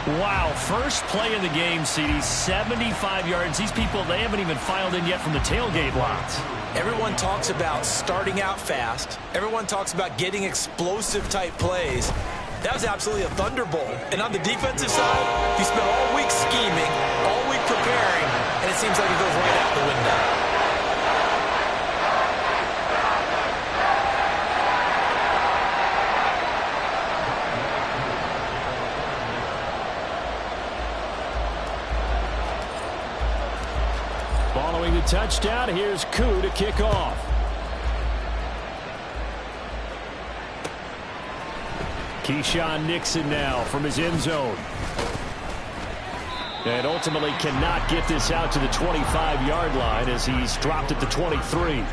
Wow, first play of the game, CD, 75 yards. These people, they haven't even filed in yet from the tailgate lots. Everyone talks about starting out fast. Everyone talks about getting explosive-type plays. That was absolutely a thunderbolt. And on the defensive side, you spent all week scheming, all week preparing, and it seems like it goes right out the window. Following the touchdown, here's Koo to kick off. Keyshawn Nixon now from his end zone. And ultimately cannot get this out to the 25-yard line as he's dropped at the 23.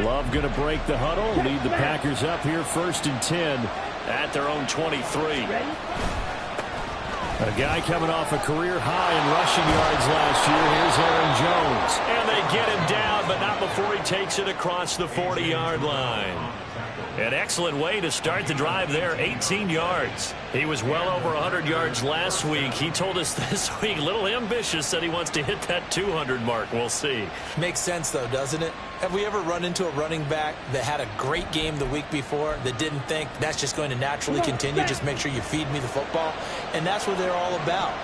Love going to break the huddle, lead the Packers up here 1st and 10 at their own 23. A guy coming off a career high in rushing yards last year. Here's Aaron Jones. And they get him down, but not before he takes it across the 40-yard line. An excellent way to start the drive there, 18 yards. He was well over 100 yards last week. He told us this week, a little ambitious, that he wants to hit that 200 mark. We'll see. Makes sense, though, doesn't it? Have we ever run into a running back that had a great game the week before that didn't think that's just going to naturally continue? Just make sure you feed me the football. And that's what they're all about.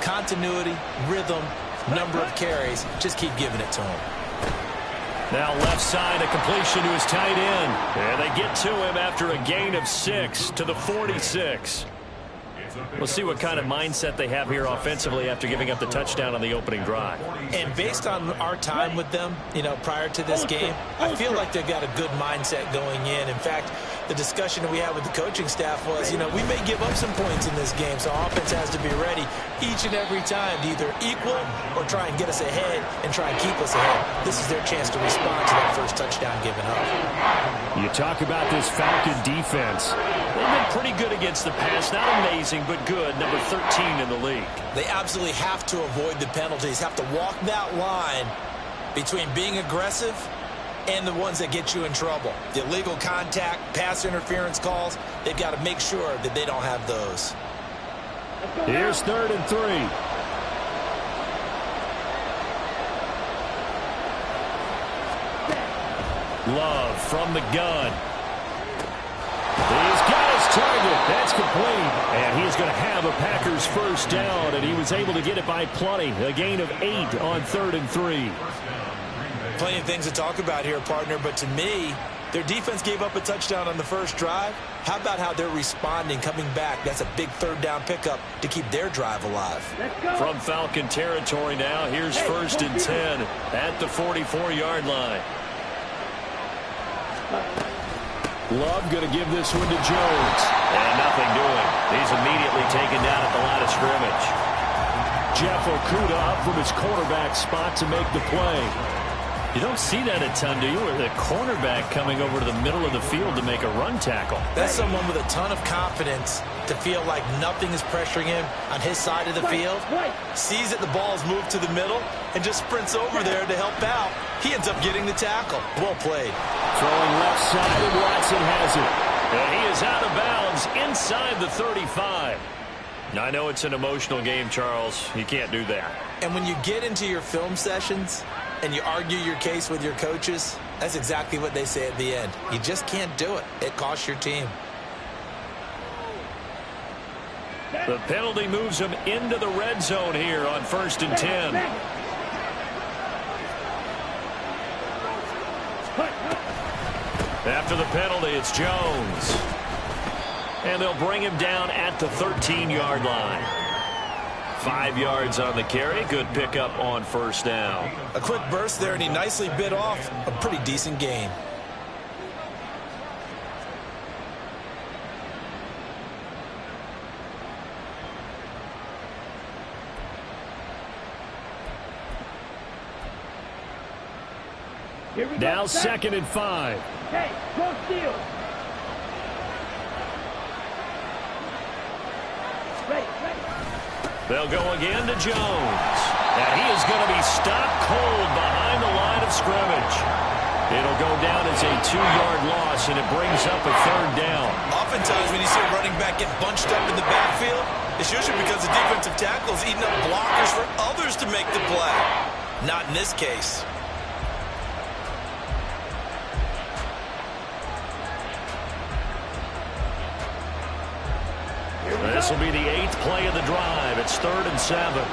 Continuity, rhythm, number of carries. Just keep giving it to him. Now left side, a completion to his tight end. And they get to him after a gain of 6 to the 46. We'll see what kind of mindset they have here offensively after giving up the touchdown on the opening drive. And based on our time with them, prior to this game, I feel like they've got a good mindset going in. In fact, the discussion that we had with the coaching staff was, we may give up some points in this game, so our offense has to be ready each and every time to either equal or try and get us ahead and try and keep us ahead. This is their chance to respond to that first touchdown given up. You talk about this Falcon defense. They've been pretty good against the pass. Not amazing, but good. Number 13 in the league. They absolutely have to avoid the penalties, have to walk that line between being aggressive and the ones that get you in trouble. The illegal contact, pass interference calls, they've got to make sure that they don't have those. Here's 3rd and 3. Love from the gun. He's got his target. That's complete. And he's going to have a Packers first down, and he was able to get it by plenty. A gain of 8 on 3rd and 3. Plenty of things to talk about here, partner, but to me, their defense gave up a touchdown on the first drive. How about how they're responding, coming back? That's a big 3rd down pickup to keep their drive alive. From Falcon territory now, here's 1st and 10 at the 44-yard line. Love going to give this one to Jones. And nothing doing. He's immediately taken down at the line of scrimmage. Jeff Okudah up from his quarterback spot to make the play. You don't see that a ton, do you? Or the cornerback coming over to the middle of the field to make a run tackle. That's someone with a ton of confidence to feel like nothing is pressuring him on his side of the field. Sees that the ball is moved to the middle and just sprints over there to help out. He ends up getting the tackle. Well played. Throwing left side, and Watson has it. And he is out of bounds inside the 35. Now, I know it's an emotional game, Charles. You can't do that. And when you get into your film sessions and you argue your case with your coaches, that's exactly what they say at the end. You just can't do it. It costs your team. The penalty moves him into the red zone here on 1st and 10. After the penalty, it's Jones. And they'll bring him down at the 13-yard line. 5 yards on the carry. Good pickup on 1st down. A quick burst there, and he nicely bit off a pretty decent gain. Now 2nd and 5. Hey, go steal. They'll go again to Jones. And he is going to be stopped cold behind the line of scrimmage. It'll go down as a 2-yard loss, and it brings up a 3rd down. Oftentimes when you see a running back get bunched up in the backfield, it's usually because the defensive tackle is eating up blockers for others to make the play. Not in this case. This will be the 8th play of the drive. It's 3rd and 7.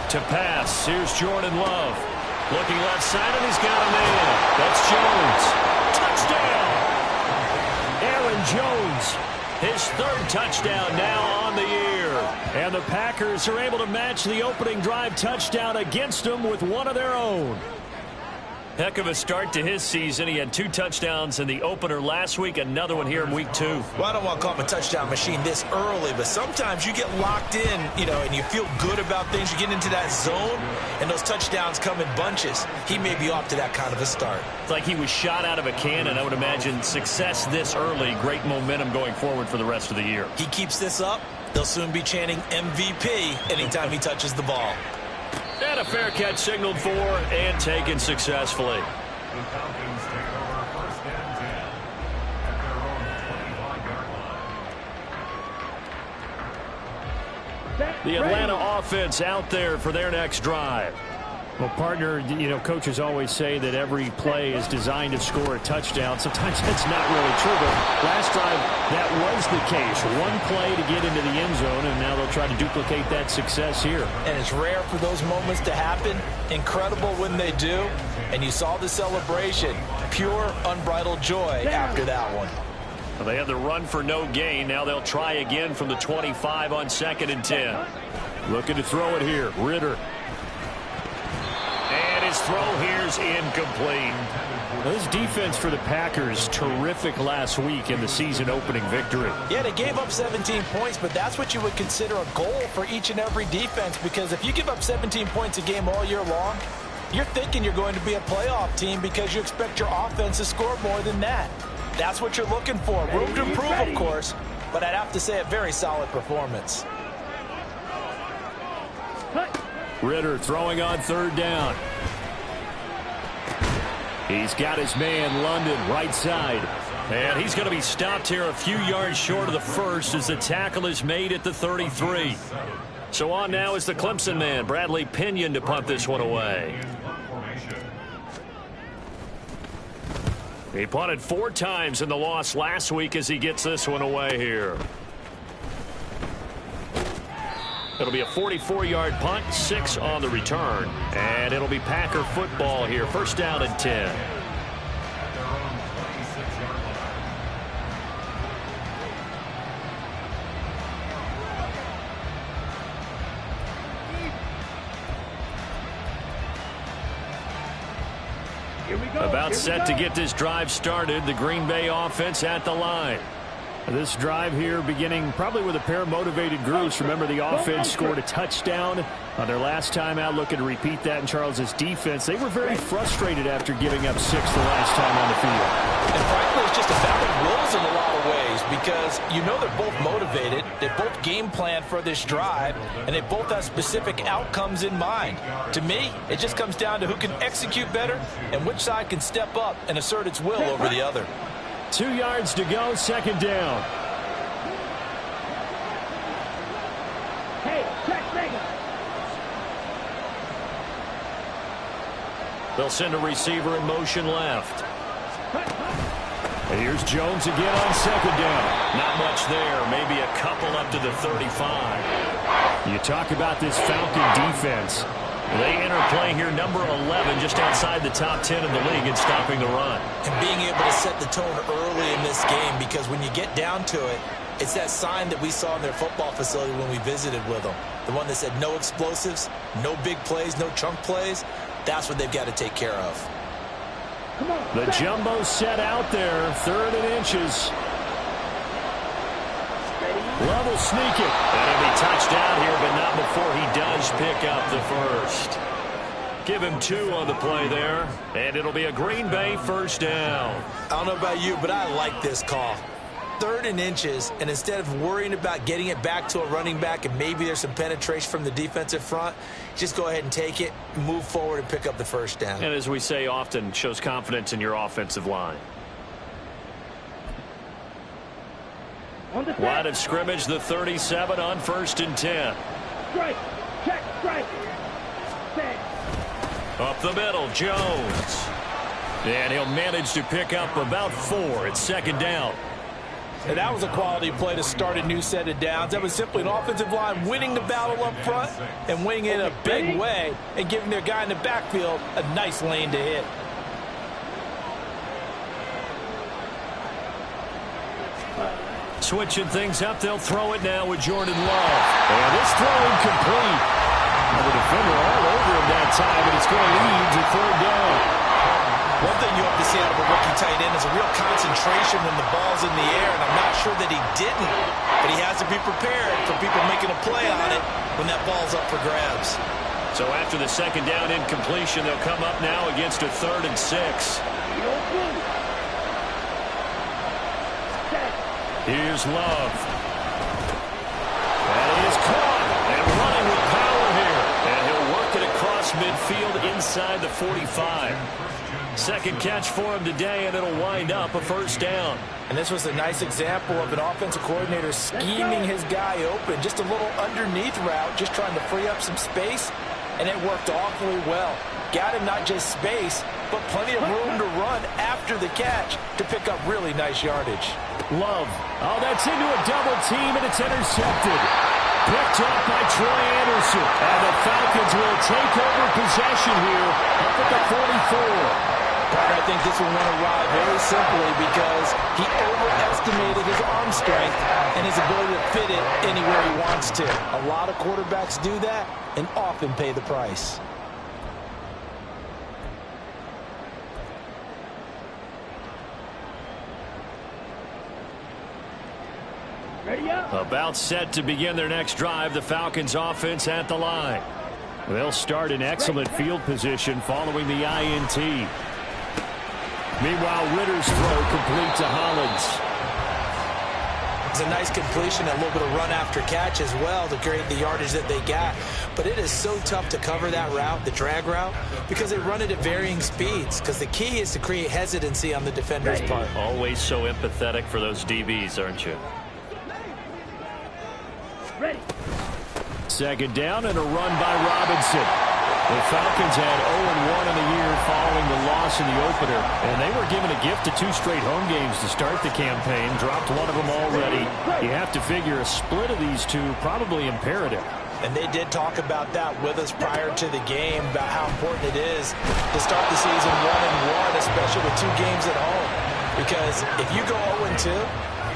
To pass, here's Jordan Love. Looking left side, and he's got a man. That's Jones. Touchdown! Aaron Jones, his 3rd touchdown now on the year. And the Packers are able to match the opening drive touchdown against them with one of their own. Heck of a start to his season. He had 2 touchdowns in the opener last week, another one here in week 2. Well, I don't want to call him a touchdown machine this early, but sometimes you get locked in, and you feel good about things. You get into that zone, and those touchdowns come in bunches. He may be off to that kind of a start. It's like he was shot out of a cannon. I would imagine success this early, great momentum going forward for the rest of the year. He keeps this up, they'll soon be chanting MVP anytime he touches the ball. And a fair catch signaled for and taken successfully. The Atlanta offense out there for their next drive. Well, partner, coaches always say that every play is designed to score a touchdown. Sometimes that's not really true, but last drive, that was the case. One play to get into the end zone, and now they'll try to duplicate that success here. And it's rare for those moments to happen. Incredible when they do. And you saw the celebration. Pure, unbridled joy after that one. Well, they had the run for no gain. Now they'll try again from the 25 on 2nd and 10. Looking to throw it here. Ritter. His throw here's incomplete. This defense for the Packers, terrific last week in the season opening victory. Yeah, they gave up 17 points, but that's what you would consider a goal for each and every defense, because if you give up 17 points a game all year long, you're thinking you're going to be a playoff team because you expect your offense to score more than that. That's what you're looking for. Room to improve, of course, but I'd have to say a very solid performance. Ritter throwing on 3rd down. He's got his man, London, right side. And he's going to be stopped here a few yards short of the first as the tackle is made at the 33. So on now is the Clemson man, Bradley Pinion, to punt this one away. He punted 4 times in the loss last week as he gets this one away here. It'll be a 44-yard punt, 6 on the return. And it'll be Packer football here. 1st down and 10. About set to get this drive started. The Green Bay offense at the line. This drive here beginning probably with a pair of motivated groups. Remember, the offense scored a touchdown on their last time out. Looking to repeat that in Charles's defense. They were very frustrated after giving up 6 the last time on the field. And frankly, it's just a battle of wills in a lot of ways, because they're both motivated. They both game plan for this drive, and they both have specific outcomes in mind. To me, it just comes down to who can execute better and which side can step up and assert its will over the other. 2 yards to go, 2nd down. They'll send a receiver in motion left. And here's Jones again on 2nd down. Not much there. Maybe a couple up to the 35. You talk about this Falcon defense. They enter play here, number 11, just outside the top 10 in the league in stopping the run. And being able to set the tone early in this game, because when you get down to it, it's that sign that we saw in their football facility when we visited with them. The one that said no explosives, no big plays, no chunk plays. That's what they've got to take care of. The jumbo set out there, 3rd and inches. Love will sneak it. And he'll be touched out here, but not before he does pick up the first. Give him 2 on the play there, and it'll be a Green Bay first down. I don't know about you, but I like this call. 3rd and inches, and instead of worrying about getting it back to a running back and maybe there's some penetration from the defensive front, just go ahead and take it, move forward, and pick up the first down. And as we say often, shows confidence in your offensive line. Line of scrimmage, the 37 on 1st and 10. Strike. Check. Strike. Set. Up the middle, Jones. And he'll manage to pick up about 4 at 2nd down. And that was a quality play to start a new set of downs. That was simply an offensive line winning the battle up front and winning it in a big way and giving their guy in the backfield a nice lane to hit. Switching things up, they'll throw it now with Jordan Love. And this throw incomplete. The defender all over him that time, and it's going to lead to 3rd down. One thing you hope to see out of a rookie tight end is a real concentration when the ball's in the air, and I'm not sure that he didn't, but he has to be prepared for people making a play on it when that ball's up for grabs. So after the 2nd down incompletion, they'll come up now against a 3rd and 6. Here's Love. And he is caught and running with power here. And he'll work it across midfield inside the 45. 2nd catch for him today, and it'll wind up a first down. And this was a nice example of an offensive coordinator scheming his guy open. Just a little underneath route, just trying to free up some space, and it worked awfully well. Got him not just space, but plenty of room to run after the catch to pick up really nice yardage. Love. Oh, that's into a double team, and it's intercepted. Picked up by Troy Anderson. And the Falcons will take over possession here up at the 44. I think this one went awry very simply because he overestimated his arm strength and his ability to fit it anywhere he wants to. A lot of quarterbacks do that and often pay the price. Ready up. About set to begin their next drive, the Falcons offense at the line. They'll start in excellent field position following the INT. Meanwhile, Ritter's throw complete to Hollins. It's a nice completion, a little bit of run after catch as well to create the yardage that they got. But it is so tough to cover that route, the drag route, because they run it at varying speeds. Because the key is to create hesitancy on the defender's part. Always so empathetic for those DBs, aren't you? Ready. 2nd down and a run by Robinson. The Falcons had 0-1 in the year following the loss in the opener, and they were given a gift of 2 straight home games to start the campaign. Dropped one of them already. You have to figure a split of these 2 probably imperative. And they did talk about that with us prior to the game, about how important it is to start the season 1-1, especially with 2 games at home. Because if you go 0-2,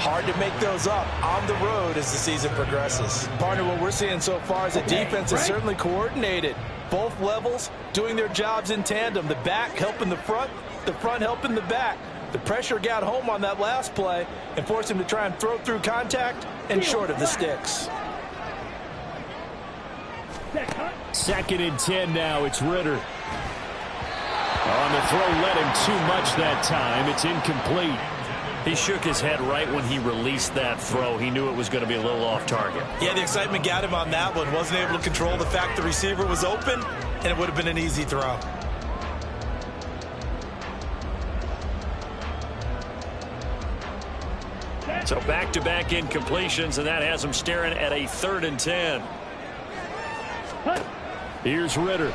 hard to make those up on the road as the season progresses. Partner, what we're seeing so far is the defense is certainly coordinated. Both levels doing their jobs in tandem. The back helping the front helping the back. The pressure got home on that last play and forced him to try and throw through contact and short of the sticks. 2nd and 10 now. It's Ritter. On the throw, led him too much that time. It's incomplete. He shook his head right when he released that throw. He knew it was going to be a little off target. Yeah, the excitement got him on that one. Wasn't able to control the fact the receiver was open, and it would have been an easy throw. So back-to-back incompletions, and that has him staring at a 3rd and 10. Here's Ritter.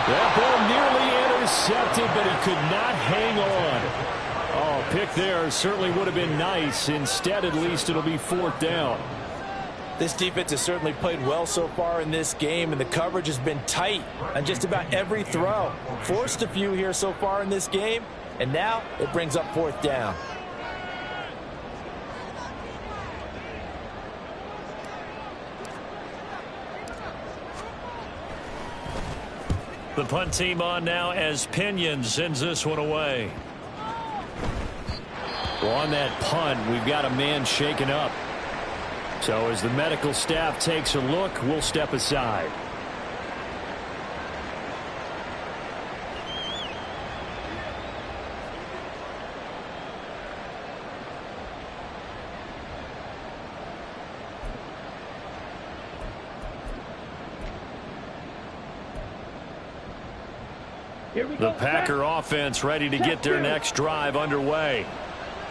That ball nearly intercepted, but he could not hang on. Oh, pick there certainly would have been nice. Instead, at least, it'll be 4th down. This defense has certainly played well so far in this game, and the coverage has been tight on just about every throw. Forced a few here so far in this game, and now it brings up 4th down. The punt team on now as Pinion sends this one away. Well, on that punt, we've got a man shaken up. So as the medical staff takes a look, we'll step aside. The Packer offense ready to get their next drive underway.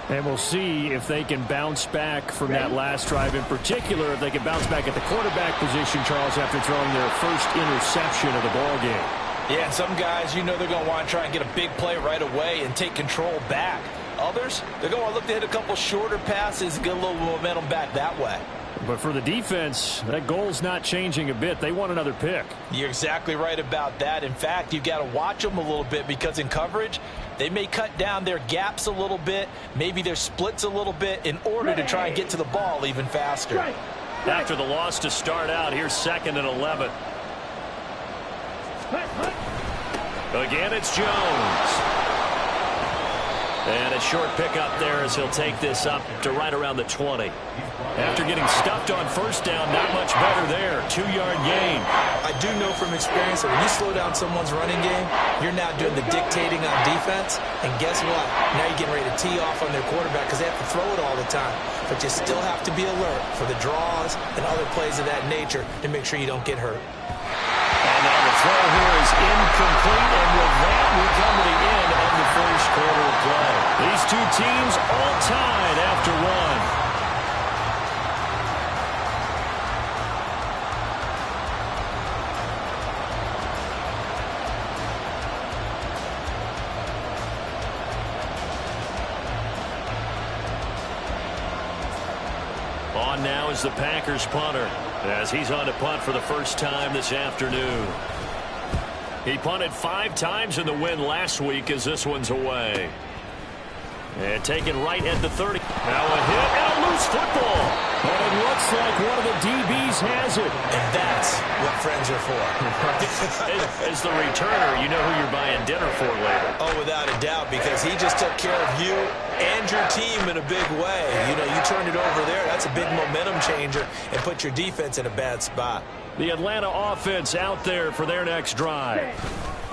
And we'll see if they can bounce back from that last drive. In particular, if they can bounce back at the quarterback position, Charles, after throwing their first interception of the ball game. Yeah, and some guys, you know they're going to want to try and get a big play right away and take control back. Others, they're going to look to hit a couple shorter passes and get a little momentum back that way. But for the defense, that goal's not changing a bit. They want another pick. You're exactly right about that. In fact, you've got to watch them a little bit because in coverage, they may cut down their gaps a little bit, maybe their splits a little bit in order to try and get to the ball even faster. After the loss to start out, here's 2nd and 11. Again, it's Jones. And a short pickup there as he'll take this up to right around the 20. After getting stuffed on first down, not much better there. 2-yard gain. I do know from experience that when you slow down someone's running game, you're now doing the dictating on defense. And guess what? Now you're getting ready to tee off on their quarterback because they have to throw it all the time. But you still have to be alert for the draws and other plays of that nature to make sure you don't get hurt. And now the throw here is incomplete. And with that, we come to the end of the first quarter of play. These two teams all tied after one. On now is the Packers punter as he's on to punt for the first time this afternoon. He punted 5 times in the win last week as this one's away. And taken right at the 30. Now a hit and a loose football. And it looks like one of the DBs has it. And that's what friends are for. As the returner, you know who you're buying dinner for later. Oh, without a doubt, because he just took care of you and your team in a big way. You know, you turned it over there. That's a big momentum changer and put your defense in a bad spot. The Atlanta offense out there for their next drive.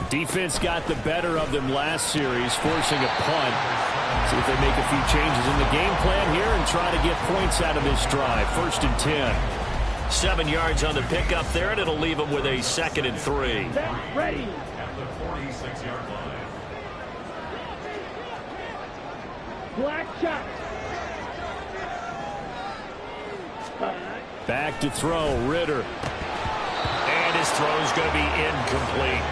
Defense got the better of them last series, forcing a punt. See if they make a few changes in the game plan here and try to get points out of this drive. 1st and 10. 7 yards on the pickup there, and it'll leave them with a 2nd and 3. Ready. At the 46-yard line. Black shot. Back to throw, Ritter. And his throw's going to be incomplete.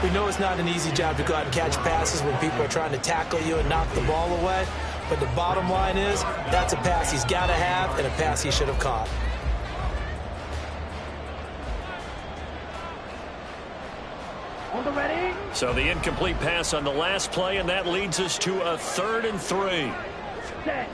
We know it's not an easy job to go out and catch passes when people are trying to tackle you and knock the ball away. But the bottom line is, that's a pass he's got to have and a pass he should have caught. On the ready. So the incomplete pass on the last play, and that leads us to a 3rd and 3. Set.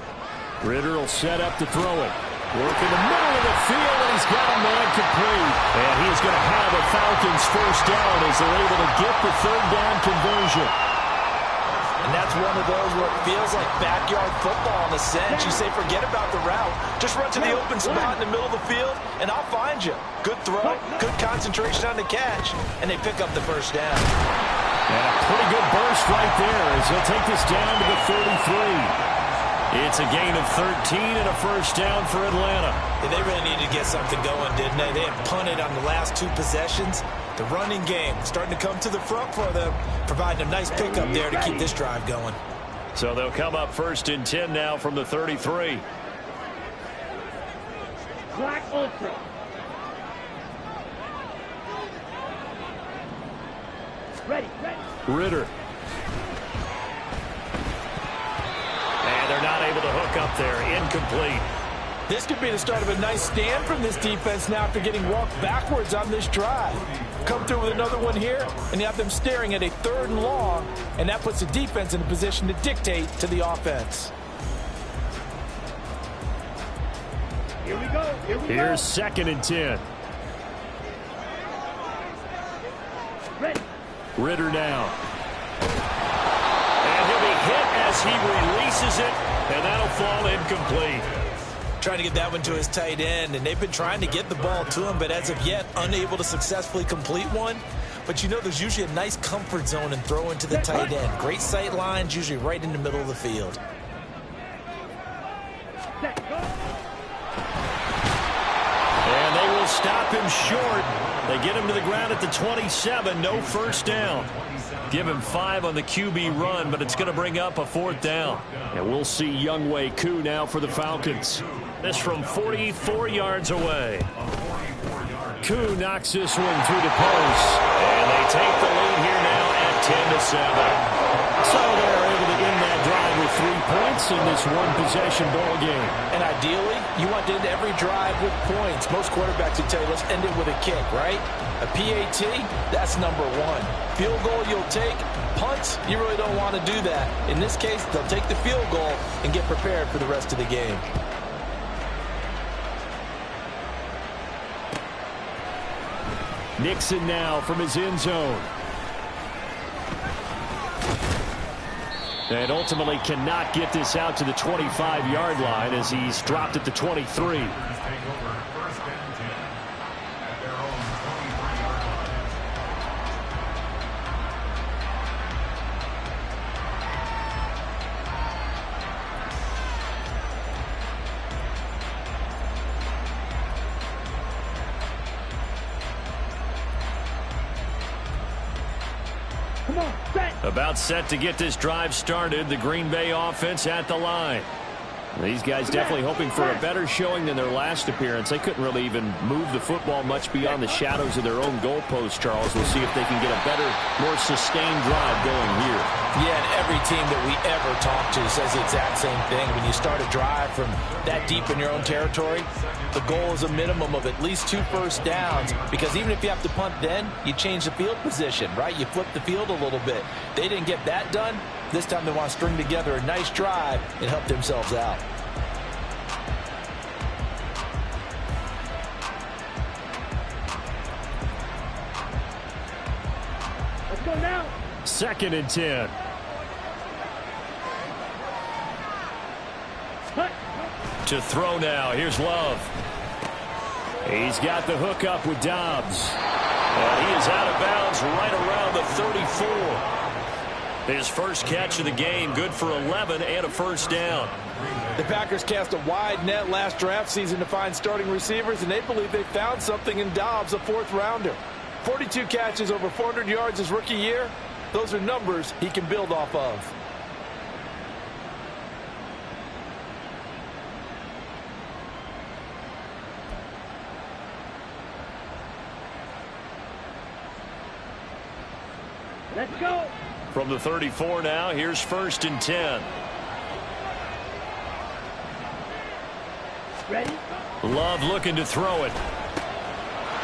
Ritter will set up to throw it. Work in the middle of the field, and he's got a man complete. And he is going to have a Falcons first down as they're able to get the 3rd down conversion. And that's one of those where it feels like backyard football in a sense. You say, forget about the route. Just run to the open spot in the middle of the field, and I'll find you. Good throw, good concentration on the catch, and they pick up the first down. And a pretty good burst right there as he'll take this down to the 33. It's a gain of 13 and a first down for Atlanta. Yeah, they really needed to get something going, didn't they? They had punted on the last 2 possessions. The running game starting to come to the front for them, providing a nice pickup there to keep this drive going. So they'll come up 1st and 10 now from the 33. Black ultra. Ready. Ritter. And they're not able to hook up there. Incomplete. This could be the start of a nice stand from this defense now after getting walked backwards on this drive. Come through with another one here, and you have them staring at a 3rd and long, and that puts the defense in a position to dictate to the offense. Here we go. Here's 2nd and 10. Ready. Ritter now. And he'll be hit as he releases it, and that'll fall incomplete. Trying to get that one to his tight end, and they've been trying to get the ball to him, but as of yet, unable to successfully complete one. But you know there's usually a nice comfort zone in throwing to the tight end. Great sight lines, usually right in the middle of the field. Set. Go. And they will stop him short. They get him to the ground at the 27. No first down. Give him 5 on the QB run, but it's going to bring up a 4th down. And we'll see Younghoe Koo now for the Falcons. This from 44 yards away. Koo knocks this one through the post. And they take the lead here now at 10-7. So they're able to end that drive with 3 points in this one-possession ball game. And ideally, you want to end every drive with points. Most quarterbacks would tell you, let's end it with a kick, right? A PAT, that's number 1. Field goal you'll take. Punts, you really don't want to do that. In this case, they'll take the field goal and get prepared for the rest of the game. Nixon now from his end zone. And ultimately cannot get this out to the 25-yard line as he's dropped at the 23. About set to get this drive started. The Green Bay offense at the line. These guys definitely hoping for a better showing than their last appearance. They couldn't really even move the football much beyond the shadows of their own goalpost, Charles. We'll see if they can get a better, more sustained drive going here. Yeah, and every team that we ever talk to says the exact same thing. When you start a drive from that deep in your own territory, the goal is a minimum of at least 2 first downs, because even if you have to punt then, you change the field position, right? You flip the field a little bit. They didn't get that done. This time they want to string together a nice drive and help themselves out. Let's go now. 2nd and 10. Cut. To throw now. Here's Love. He's got the hook up with Dobbs. And he is out of bounds right around the 34. His first catch of the game, good for 11 and a first down. The Packers cast a wide net last draft season to find starting receivers, and they believe they found something in Dobbs, a 4th rounder. 42 catches, over 400 yards his rookie year. Those are numbers he can build off of. Let's go. From the 34 now, here's 1st and 10. Ready? Love looking to throw it.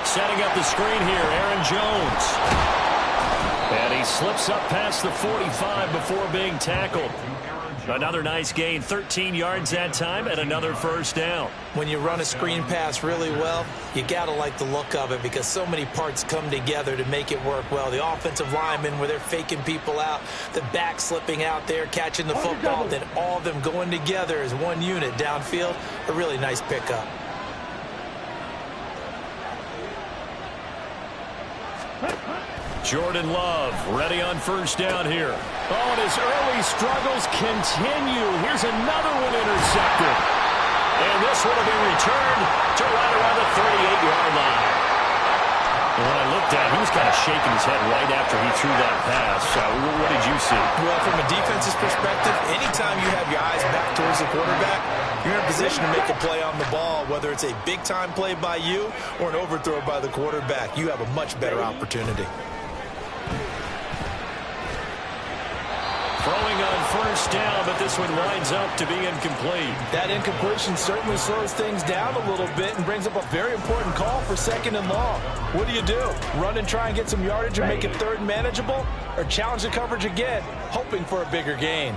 Setting up the screen here, Aaron Jones. And he slips up past the 45 before being tackled. Another nice gain, 13 yards that time, and another first down. When you run a screen pass really well, you got to like the look of it, because so many parts come together to make it work well. The offensive linemen, where they're faking people out, the back slipping out there, catching the football, then all of them going together as one unit downfield. A really nice pickup. Jordan Love ready on first down here. Oh, and his early struggles continue. Here's another one intercepted. And this would have been returned to right around the 38-yard line. And when I looked at it, he was kind of shaking his head right after he threw that pass. What did you see? Well, from a defense's perspective, anytime you have your eyes back towards the quarterback, you're in a position to make a play on the ball, whether it's a big-time play by you or an overthrow by the quarterback. You have a much better opportunity. Throwing on first down, but this one winds up to be incomplete. That incompletion certainly slows things down a little bit and brings up a very important call for 2nd and long. What do? Run and try and get some yardage and make it 3rd and manageable, or challenge the coverage again, hoping for a bigger gain?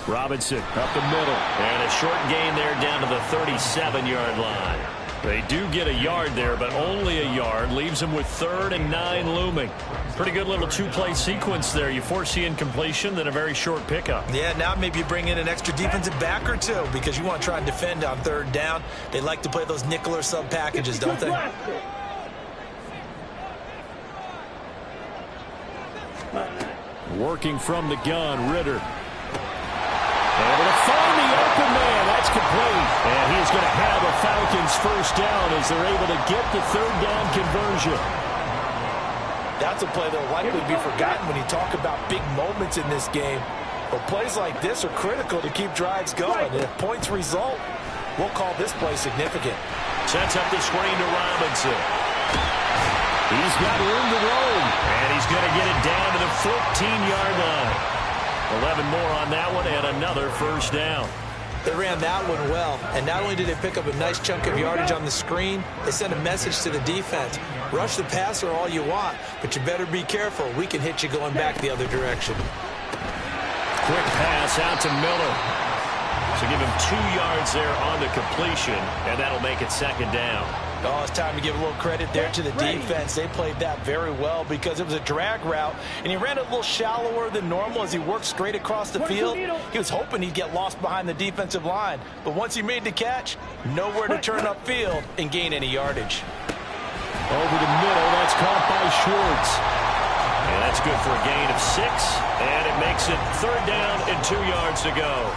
Robinson up the middle. And a short gain there down to the 37-yard line. They do get a yard there, but only a yard. Leaves them with 3rd and 9 looming. Pretty good little 2-play sequence there. You force the incompletion, then a very short pickup. Yeah, now maybe you bring in an extra defensive back or two, because you want to try and defend on 3rd down. They like to play those nickel or sub packages, don't they? Working from the gun, Ritter. Able to find the open man. That's complete. And he's going to have a Falcons first down as they're able to get the third down conversion. That's a play that will likely be forgotten when you talk about big moments in this game. But plays like this are critical to keep drives going. And if points result, we'll call this play significant. Sets up the screen to Robinson. He's got room to roam. And he's going to get it down to the 14-yard line. 11 more on that one and another first down. They ran that one well, and not only did they pick up a nice chunk of yardage on the screen, they sent a message to the defense. Rush the passer all you want, but you better be careful. We can hit you going back the other direction. Quick pass out to Miller. So give him 2 yards there on the completion, and that'll make it second down. Oh, it's time to give a little credit there to the defense. They played that very well because it was a drag route, and he ran it a little shallower than normal as he worked straight across the field. He was hoping he'd get lost behind the defensive line, but once he made the catch, nowhere to turn upfield and gain any yardage. Over the middle, that's caught by Schwartz. And that's good for a gain of 6, and it makes it third down and 2 yards to go.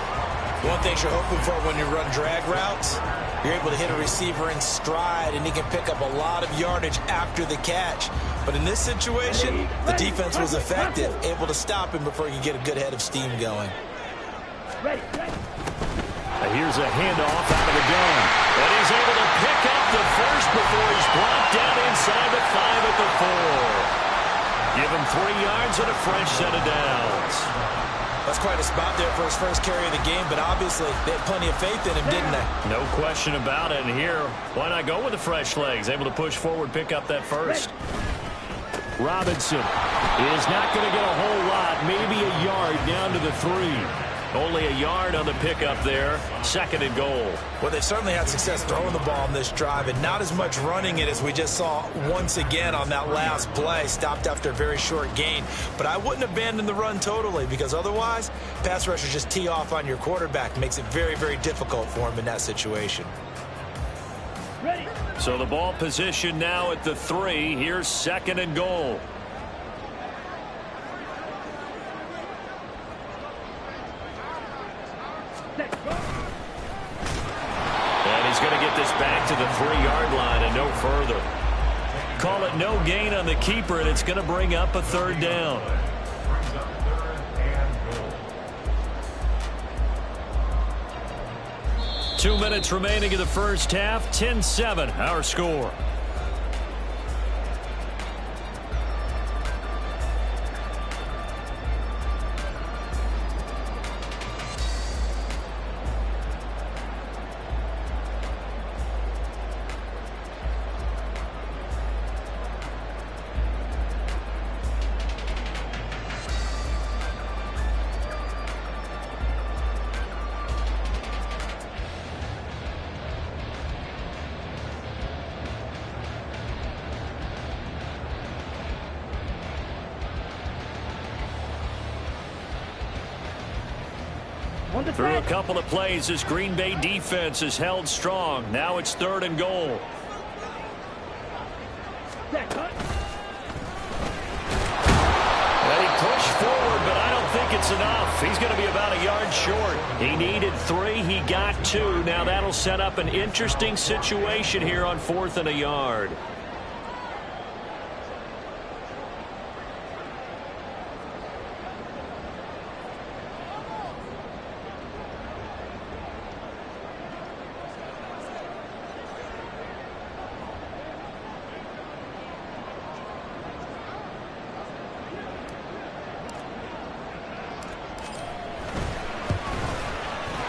One thing you're hoping for when you run drag routes, you're able to hit a receiver in stride, and he can pick up a lot of yardage after the catch. But in this situation, the defense was effective, able to stop him before he could get a good head of steam going. Here's a handoff out of the gun. And he's able to pick up the first before he's blocked down inside the 5 at the 4. Give him 3 yards and a fresh set of downs. That's quite a spot there for his first carry of the game, but obviously they had plenty of faith in him, didn't they? No question about it. And here, why not go with the fresh legs? Able to push forward, pick up that first. Robinson is not going to get a whole lot, maybe a yard down to the 3. Only a yard on the pickup there. Second and goal. Well, they certainly had success throwing the ball on this drive, and not as much running it as we just saw once again on that last play. Stopped after a very short gain. But I wouldn't abandon the run totally, because otherwise, pass rushers just tee off on your quarterback. Makes it very, very difficult for him in that situation. So the ball position now at the 3. Here's second and goal. And he's going to get this back to the 3-yard line and no further. Call it no gain on the keeper, and it's going to bring up a third down. Two minutes remaining in the first half. 10-7, our score. Through a couple of plays, this Green Bay defense is held strong. Now it's third and goal. Set, cut. Well, he pushed forward, but I don't think it's enough. He's going to be about a yard short. He needed 3. He got 2. Now that'll set up an interesting situation here on 4th and a yard.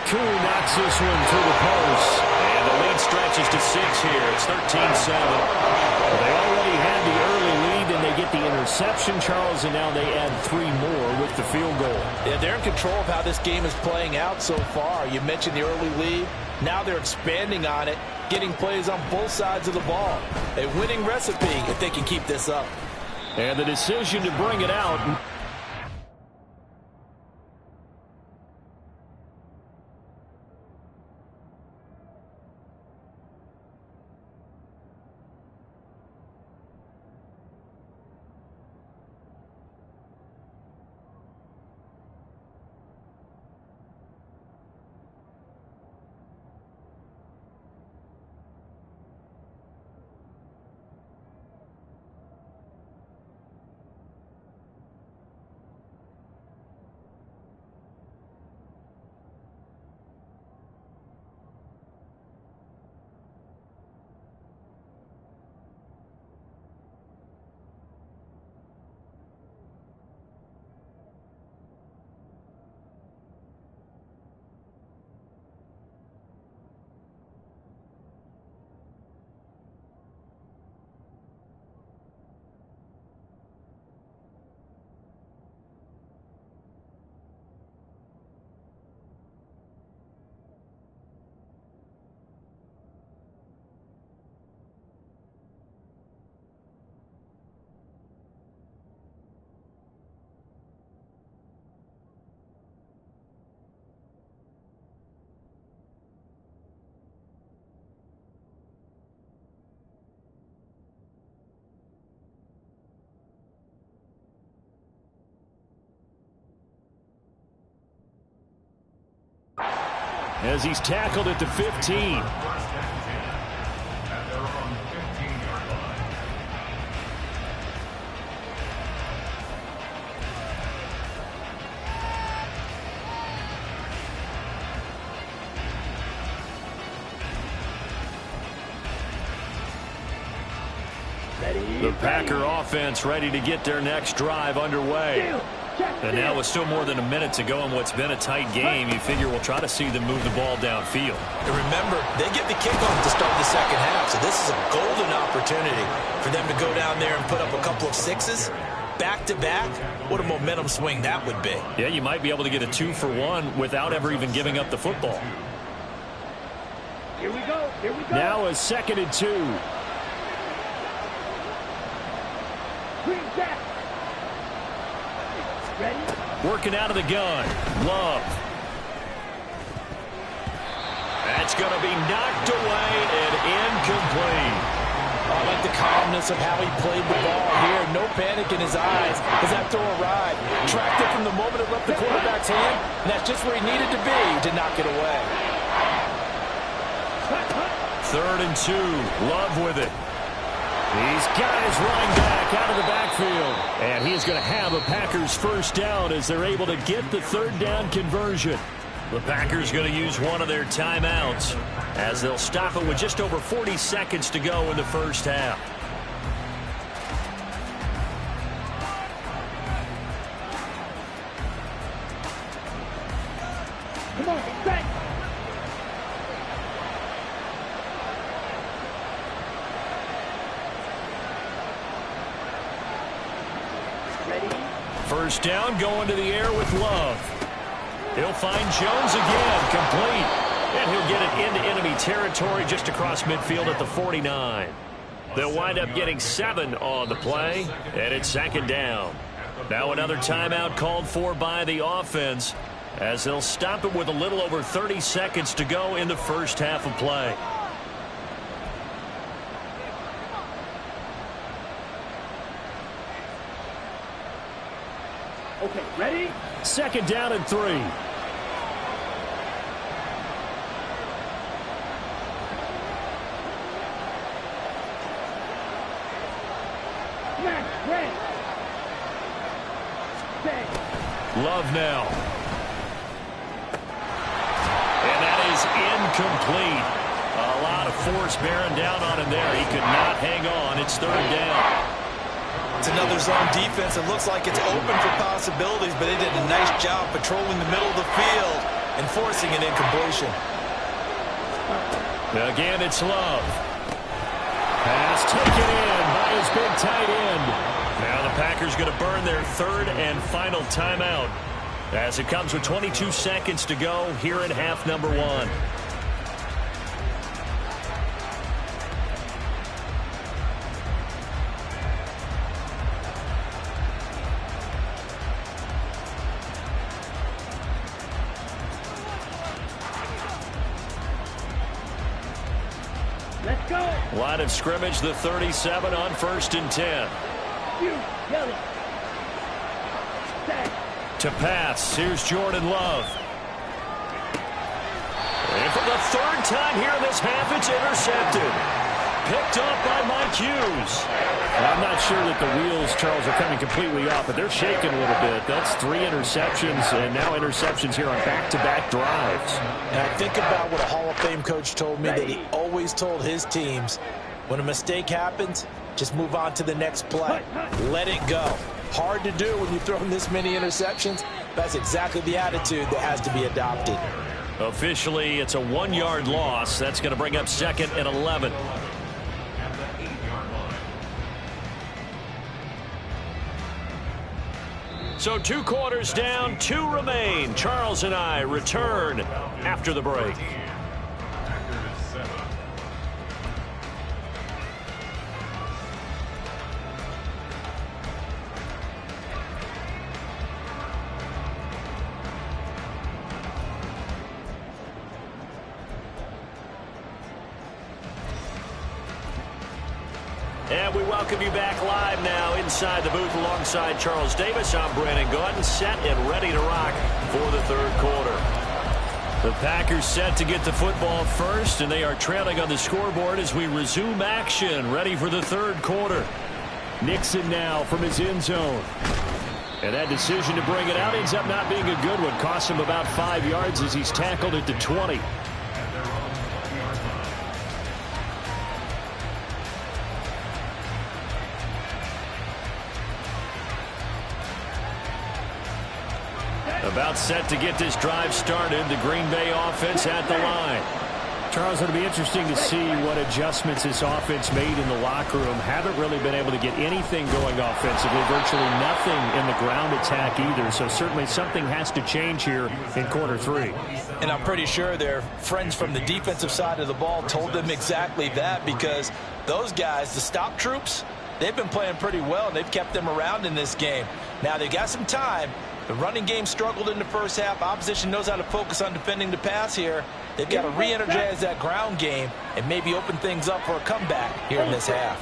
Koo knocks this one to the post. And the lead stretches to 6 here. It's 13-7. Well, they already had the early lead, and they get the interception, Charles, and now they add 3 more with the field goal. Yeah, they're in control of how this game is playing out so far. You mentioned the early lead. Now they're expanding on it, getting plays on both sides of the ball. A winning recipe if they can keep this up. And the decision to bring it out. as he's tackled at the 15. The Packer offense ready to get their next drive underway. And now with still more than a minute to go in what's been a tight game, you figure we'll try to see them move the ball downfield. And remember, they get the kickoff to start the second half, so this is a golden opportunity for them to go down there and put up a couple of sixes back-to-back. What a momentum swing that would be. Yeah, you might be able to get a 2-for-1 without ever even giving up the football. Here we go. Here we go. Now a 2nd and 2. Green jack. Ready? Working out of the gun. Love. That's going to be knocked away and incomplete. I like the calmness of how he played the ball here. No panic in his eyes as that throw arrived. Tracked it from the moment it left the quarterback's hand, and that's just where he needed to be to knock it away. 3rd and 2. Love with it. These guys running back out of the backfield. And he is going to have a Packers first down as they're able to get the 3rd down conversion. The Packers going to use one of their timeouts as they'll stop it with just over 40 seconds to go in the first half. Come on, back. First down, going to the air with Love. He'll find Jones again, complete. And he'll get it into enemy territory just across midfield at the 49. They'll wind up getting 7 on the play, and it's 2nd down. Now another timeout called for by the offense as they'll stop it with a little over 30 seconds to go in the first half of play. Okay, ready? 2nd down and 3. Smash, red. Stay. Love now. And that is incomplete. A lot of force bearing down on him there. He could not hang on. It's 3rd down. It's another zone defense. It looks like it's open for possibilities, but they did a nice job patrolling the middle of the field and forcing an incompletion. Again, it's Love. Pass taken in by his big tight end. Now the Packers going to burn their 3rd and final timeout as it comes with 22 seconds to go here in half number 1. Let's go. Line of scrimmage, the 37 on 1st and 10. You, yellow. Stay. To pass, here's Jordan Love. And for the 3rd time here in this half, it's intercepted. Picked up by Mike Hughes. I'm not sure that the wheels, Charles, are coming completely off, but they're shaking a little bit. That's 3 interceptions, and now interceptions here on back-to-back drives. And I think about what a Hall of Fame coach told me, that he always told his teams, when a mistake happens, just move on to the next play. Let it go. Hard to do when you throw this many interceptions. That's exactly the attitude that has to be adopted. Officially, it's a 1-yard loss. That's going to bring up 2nd and 11. So 2 quarters down, 2 remain. Charles and I return after the break. And we welcome you back live now inside the booth alongside Charles Davis. I'm Brandon Gordon, set and ready to rock for the 3rd quarter. The Packers set to get the football first, and they are trailing on the scoreboard as we resume action, ready for the third quarter. Nixon now from his end zone. And that decision to bring it out ends up not being a good one. Costs him about 5 yards as he's tackled at the 20. About set to get this drive started. The Green Bay offense at the line. Charles, it'll be interesting to see what adjustments this offense made in the locker room. Haven't really been able to get anything going offensively. Virtually nothing in the ground attack either. So certainly something has to change here in quarter 3. And I'm pretty sure their friends from the defensive side of the ball told them exactly that, because those guys, the stop troops, they've been playing pretty well. They've kept them around in this game. Now they got some time. The running game struggled in the first half. Opposition knows how to focus on defending the pass here. They've got to re-energize that ground game and maybe open things up for a comeback here in this half.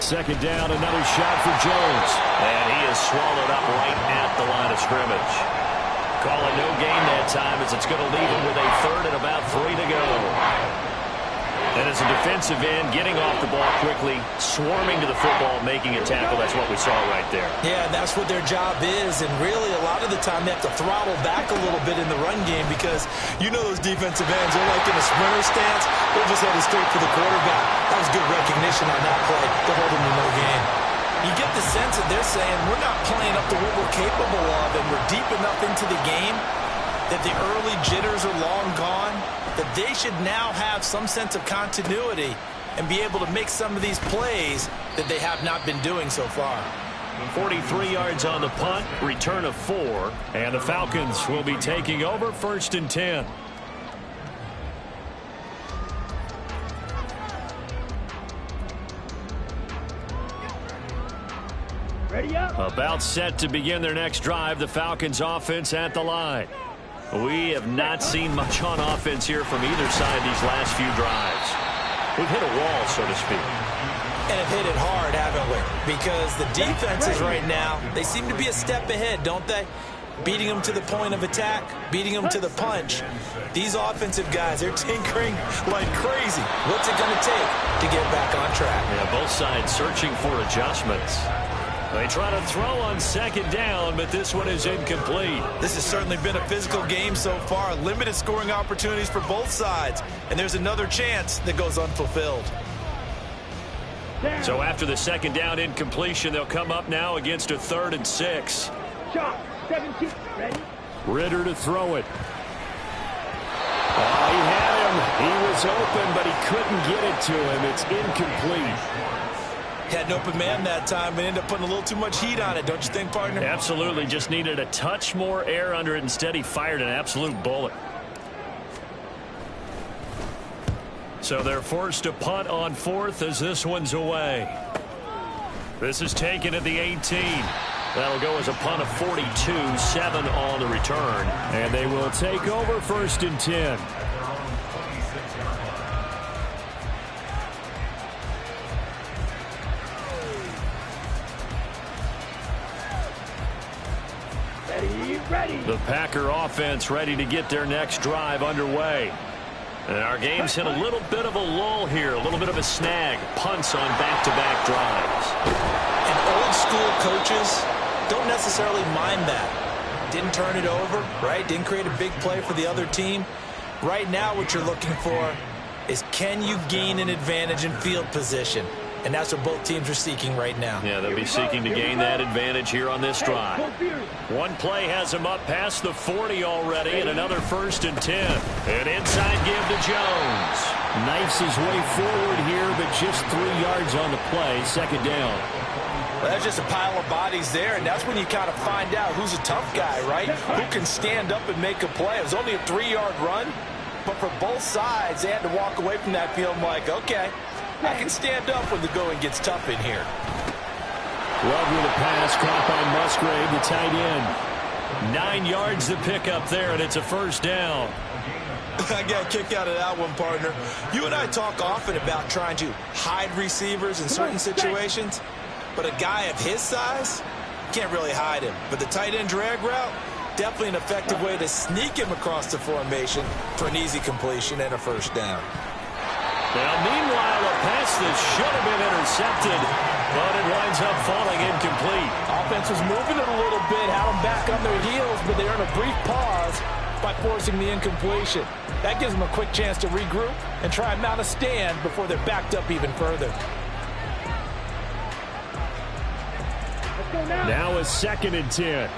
Second down, another shot for Jones. And he is swallowed up right at the line of scrimmage. Call it no gain that time, as it's going to leave him with a third and about 3 to go. And as a defensive end, getting off the ball quickly, swarming to the football, making a tackle. That's what we saw right there. Yeah, that's what their job is. And really, a lot of the time, they have to throttle back a little bit in the run game, because you know those defensive ends, they're like in a sprinter stance. They're just headed straight for the quarterback. That was good recognition on that play to hold them to no gain. You get the sense that they're saying, we're not playing up to what we're capable of, and we're deep enough into the game that the early jitters are long gone, that they should now have some sense of continuity and be able to make some of these plays that they have not been doing so far. 43 yards on the punt, return of 4, and the Falcons will be taking over 1st and 10. Ready up. About set to begin their next drive, the Falcons offense at the line. We have not seen much on offense here from either side these last few drives. We've hit a wall, so to speak. And have hit it hard, haven't we? Because the defenses right now, they seem to be a step ahead, don't they? Beating them to the point of attack, beating them to the punch. These offensive guys, they're tinkering like crazy. What's it going to take to get back on track? Yeah, both sides searching for adjustments. They try to throw on second down, but this one is incomplete. This has certainly been a physical game so far. Limited scoring opportunities for both sides. And there's another chance that goes unfulfilled. So after the second down incompletion, they'll come up now against a 3rd and 6. Shot. 17. Ready? Ritter to throw it. Oh, he had him. He was open, but he couldn't get it to him. It's incomplete. Had an open man that time, but ended up putting a little too much heat on it, don't you think, partner? Absolutely. Just needed a touch more air under it. Instead, he fired an absolute bullet. So they're forced to punt on 4th as this one's away. This is taken at the 18. That'll go as a punt of 42, 7 on the return. And they will take over 1st and 10. Ready. The Packer offense ready to get their next drive underway. And our game's hit a little bit of a lull here, a little bit of a snag. Punts on back-to-back drives. And old school coaches don't necessarily mind that. Didn't turn it over, right? Didn't create a big play for the other team. Right now what you're looking for is, can you gain an advantage in field position? And that's what both teams are seeking right now. Yeah, they'll be seeking to gain that advantage here on this drive. One play has him up past the 40 already, and another 1st and 10. An inside give to Jones. Knifes his way forward here, but just 3 yards on the play. Second down. Well, that's just a pile of bodies there, and that's when you kind of find out who's a tough guy, right? Who can stand up and make a play. It was only a 3-yard run, but for both sides, they had to walk away from that feeling like, okay, I can stand up when the going gets tough in here. Love with a pass caught by Musgrave, the tight end. 9 yards to pick up there, and it's a 1st down. I got a kick out of that one, partner. You and I talk often about trying to hide receivers in certain situations, but a guy of his size, can't really hide him. But the tight end drag route, Definitely an effective way to sneak him across the formation for an easy completion and a first down. Now, meanwhile, a pass that should have been intercepted, but it winds up falling incomplete. Offense was moving it a little bit, had them back on their heels, but they earned a brief pause by forcing the incompletion. That gives them a quick chance to regroup and try and mount a stand before they're backed up even further. Let's go now. Now a 2nd and 10.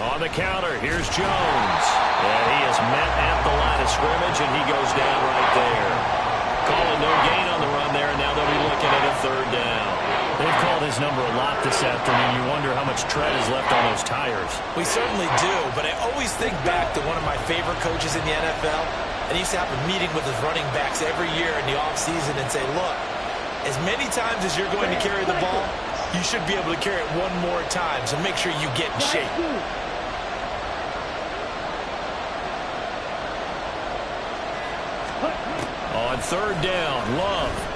On the counter, here's Jones. And he is met at the line of scrimmage, and he goes down right there. Calling no gain on the run there, and now they'll be looking at a 3rd down. They've called his number a lot this afternoon. You wonder how much tread is left on those tires. We certainly do, but I always think back to one of my favorite coaches in the NFL, and he used to have a meeting with his running backs every year in the offseason and say, look, as many times as you're going to carry the ball, you should be able to carry it one more time, so make sure you get in shape. On 3rd down, Love.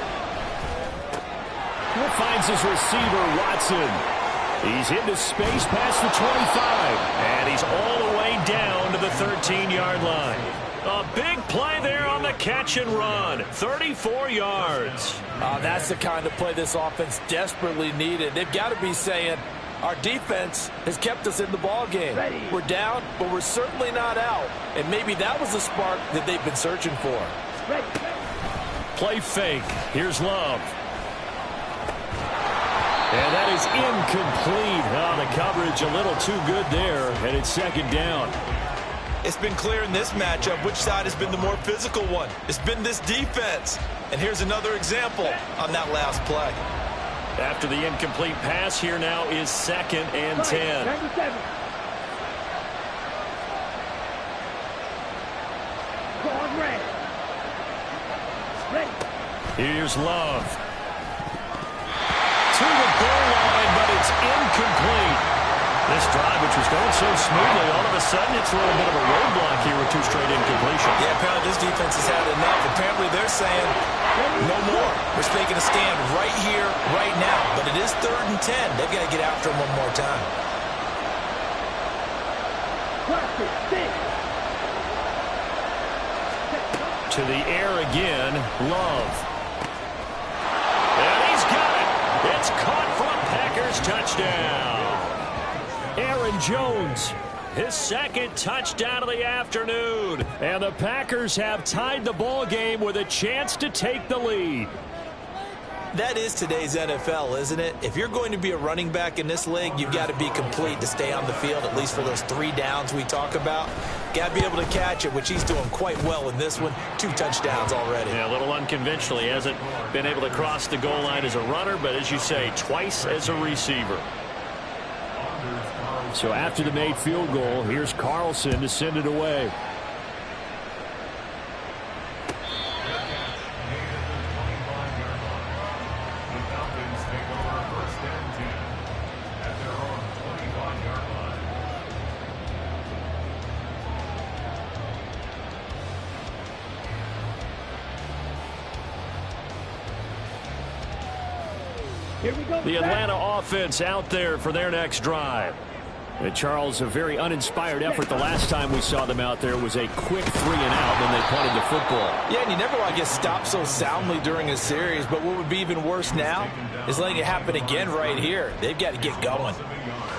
Finds his receiver, Watson. He's into space past the 25. And he's all the way down to the 13-yard line. A big play there on the catch and run. 34 yards. That's the kind of play this offense desperately needed. They've got to be saying, our defense has kept us in the ball game. We're down, but we're certainly not out. And maybe that was the spark that they've been searching for. Play fake. Here's Love. And that is incomplete. The coverage a little too good there, and it's 2nd down. It's been clear in this matchup which side has been the more physical one. It's been this defense. And here's another example on that last play. After the incomplete pass, here now is 2nd and 10. 97. Guard red. Here's Love. To the goal line, but it's incomplete. This drive, which was going so smoothly, all of a sudden it's a little bit of a roadblock here with 2 straight incompletions. Yeah, apparently this defense has had enough. Apparently they're saying, no more. We're making a stand right here, right now. But it is 3rd and 10. They've got to get after him one more time. To the air again, Love. And he's got it. It's caught for a Packers touchdown. Aaron Jones, his 2nd touchdown of the afternoon. And the Packers have tied the ball game with a chance to take the lead. That is today's NFL, isn't it? If you're going to be a running back in this league, you've got to be complete to stay on the field, at least for those 3 downs we talk about. Got to be able to catch it, which he's doing quite well in this one. 2 touchdowns already. Yeah, a little unconventional. He hasn't been able to cross the goal line as a runner, but as you say, twice as a receiver. So after the made field goal, here's Carlson to send it away. The Atlanta offense out there for their next drive. And Charles, a very uninspired effort the last time we saw them out there was a quick 3 and out when they punted the football. Yeah, and you never want to get stopped so soundly during a series, but what would be even worse now is letting it happen again right here. They've got to get going.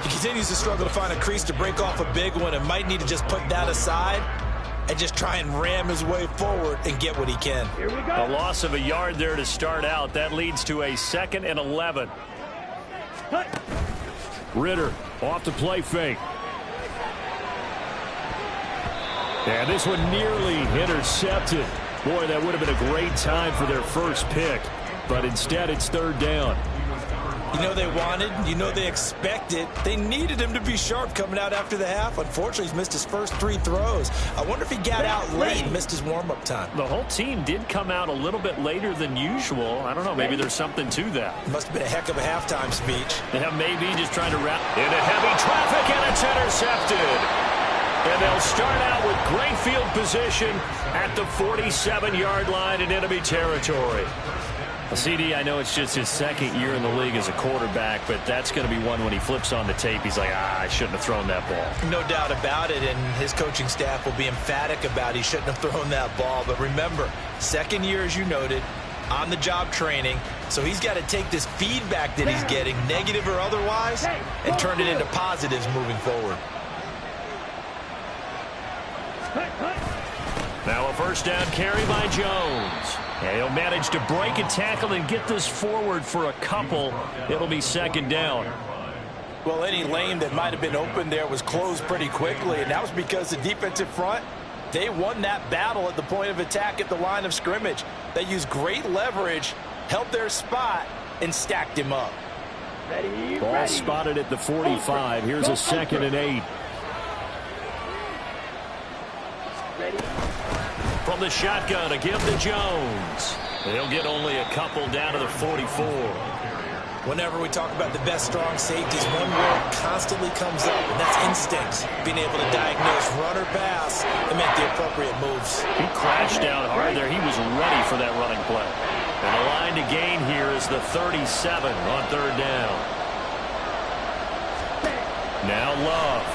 He continues to struggle to find a crease to break off a big one and might need to just put that aside and just try and ram his way forward and get what he can. Here we go. A loss of a yard there to start out. That leads to a 2nd and 11. Cut. Ritter off the play fake. And this one nearly intercepted. Boy, that would have been a great time for their first pick. But instead, it's 3rd down. You know they wanted, you know they expected. They needed him to be sharp coming out after the half. Unfortunately, he's missed his first 3 throws. I wonder if he got out late and missed his warm-up time. The whole team did come out a little bit later than usual. I don't know, maybe there's something to that. Must have been a heck of a halftime speech. Yeah, maybe just trying to wrap into heavy traffic, and it's intercepted. And they'll start out with great field position at the 47-yard line in enemy territory. Well, CD, I know it's just his second year in the league as a quarterback, but that's going to be one when he flips on the tape, he's like, I shouldn't have thrown that ball. No doubt about it, and his coaching staff will be emphatic about he shouldn't have thrown that ball. But remember, second year, as you noted, on-the-job training, so he's got to take this feedback that he's getting, negative or otherwise, and turn it into positives moving forward. Now a first down carry by Jones. And he'll manage to break a tackle and get this forward for a couple. It'll be second down. Well, any lane that might have been open there was closed pretty quickly, and that was because the defensive front, they won that battle at the point of attack at the line of scrimmage. They used great leverage, held their spot, and stacked him up. Ball spotted at the 45. Here's a 2nd and 8. From the shotgun, a give to Jones. He'll get only a couple down to the 44. Whenever we talk about the best strong safeties, one word constantly comes up, and that's instinct. Being able to diagnose run or pass and make the appropriate moves. He crashed down hard there. He was ready for that running play. And the line to gain here is the 37 on third down. Now Love.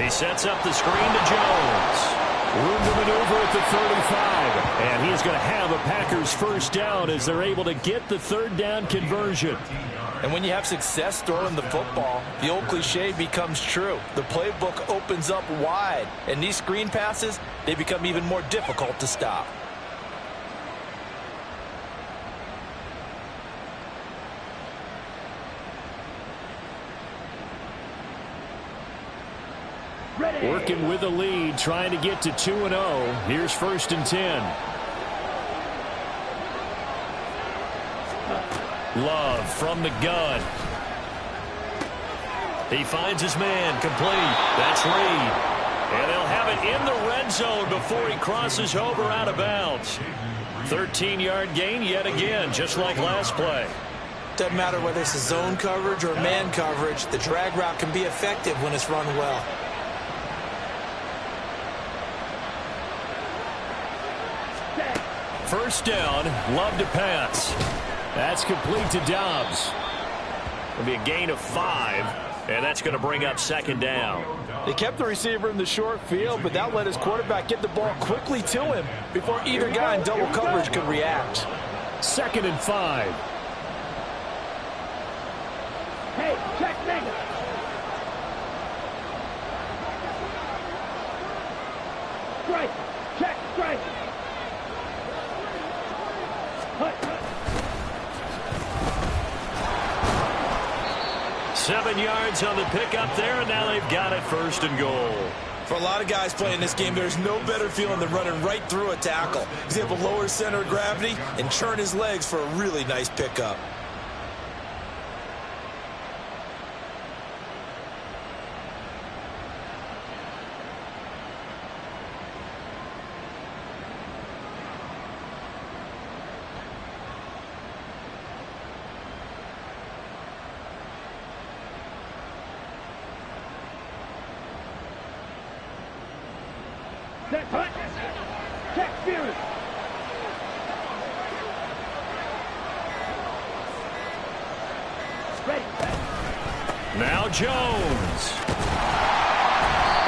He sets up the screen to Jones. Room to maneuver at the 35. And he's going to have a Packers first down as they're able to get the third down conversion. And when you have success throwing the football, the old cliche becomes true. The playbook opens up wide. And these screen passes, they become even more difficult to stop. Working with a lead, trying to get to 2-0. Here's 1st and 10. Love from the gun. He finds his man, complete. That's Reed. And they'll have it in the red zone before he crosses over out of bounds. 13-yard gain yet again, just like last play. Doesn't matter whether it's a zone coverage or man coverage, the drag route can be effective when it's run well. First down, Love to pass. That's complete to Dobbs. It'll be a gain of 5, and that's going to bring up second down. They kept the receiver in the short field, but that let his quarterback get the ball quickly to him before either guy in double coverage could react. 2nd and 5. Hey, check nigga. Strike. Check strike. 7 yards on the pickup there, and now they've got it 1st and goal. For a lot of guys playing this game, there's no better feeling than running right through a tackle. He's able to lower his center of gravity and churn his legs for a really nice pickup. Check spirit. Ready. Now Jones.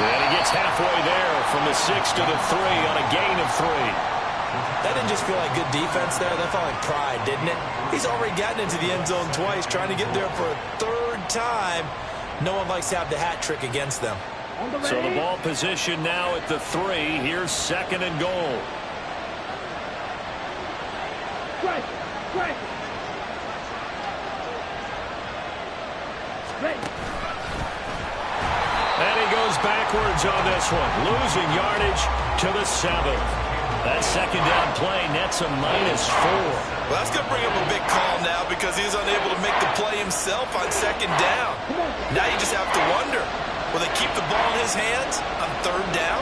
And he gets halfway there from the 6 to the 3 on a gain of 3. That didn't just feel like good defense there. That felt like pride, didn't it? He's already gotten into the end zone twice, trying to get there for a 3rd time. No one likes to have the hat trick against them. So the ball position now at the 3. Here's 2nd and goal. Strike. Strike. Ready. And he goes backwards on this one, losing yardage to the 7th. That second down play nets a -4. Well, that's going to bring up a big call now because he's unable to make the play himself on 2nd down. Now you just have to wonder, will they keep the ball in his hands on 3rd down?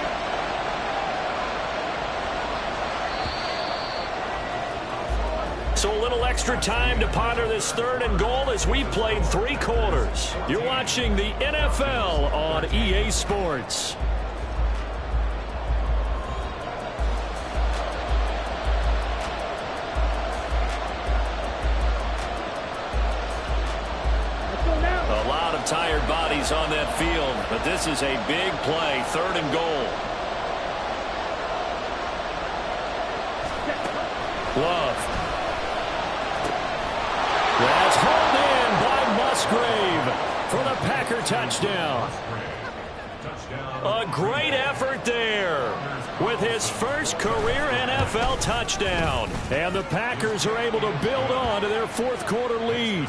So a little extra time to ponder this 3rd and goal as we played 3 quarters. You're watching the NFL on EA Sports. But this is a big play, 3rd and goal. Love. That's hauled in by Musgrave for the Packer touchdown. A great effort there with his first career NFL touchdown. And the Packers are able to build on to their 4th quarter lead.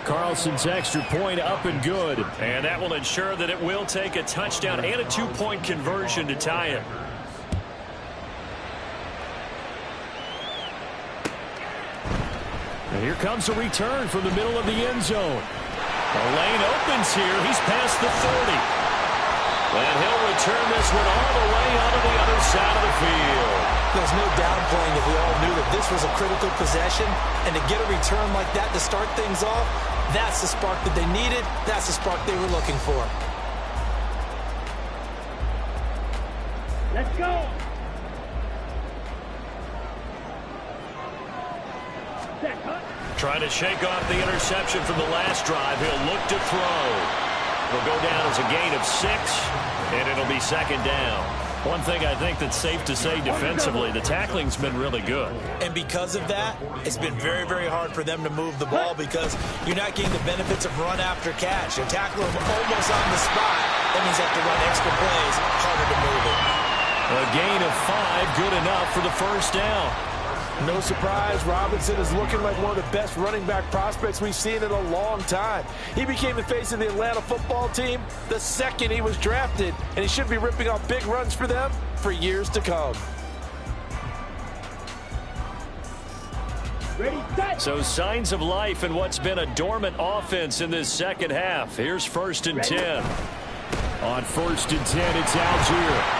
Carlson's extra point up and good. And that will ensure that it will take a touchdown and a 2-point conversion to tie it. And here comes a return from the middle of the end zone. The lane opens here. He's past the 30. And he'll return this one all the way onto the other side of the field. There's no downplaying it. We all knew that this was a critical possession. And to get a return like that to start things off, that's the spark that they needed. That's the spark they were looking for. Let's go. Trying to shake off the interception from the last drive. He'll look to throw. It'll go down as a gain of 6, and it'll be 2nd down. One thing I think that's safe to say defensively, the tackling's been really good. And because of that, it's been very, very hard for them to move the ball because you're not getting the benefits of run after catch. They're tackling them almost on the spot. That means they have to run extra plays, harder to move it. A gain of 5, good enough for the 1st down. No surprise, Robinson is looking like one of the best running back prospects we've seen in a long time. He became the face of the Atlanta football team the second he was drafted, and he should be ripping off big runs for them for years to come. Ready, set. So signs of life in what's been a dormant offense in this 2nd half. Here's 1st and 10. On 1st and 10, it's Algier.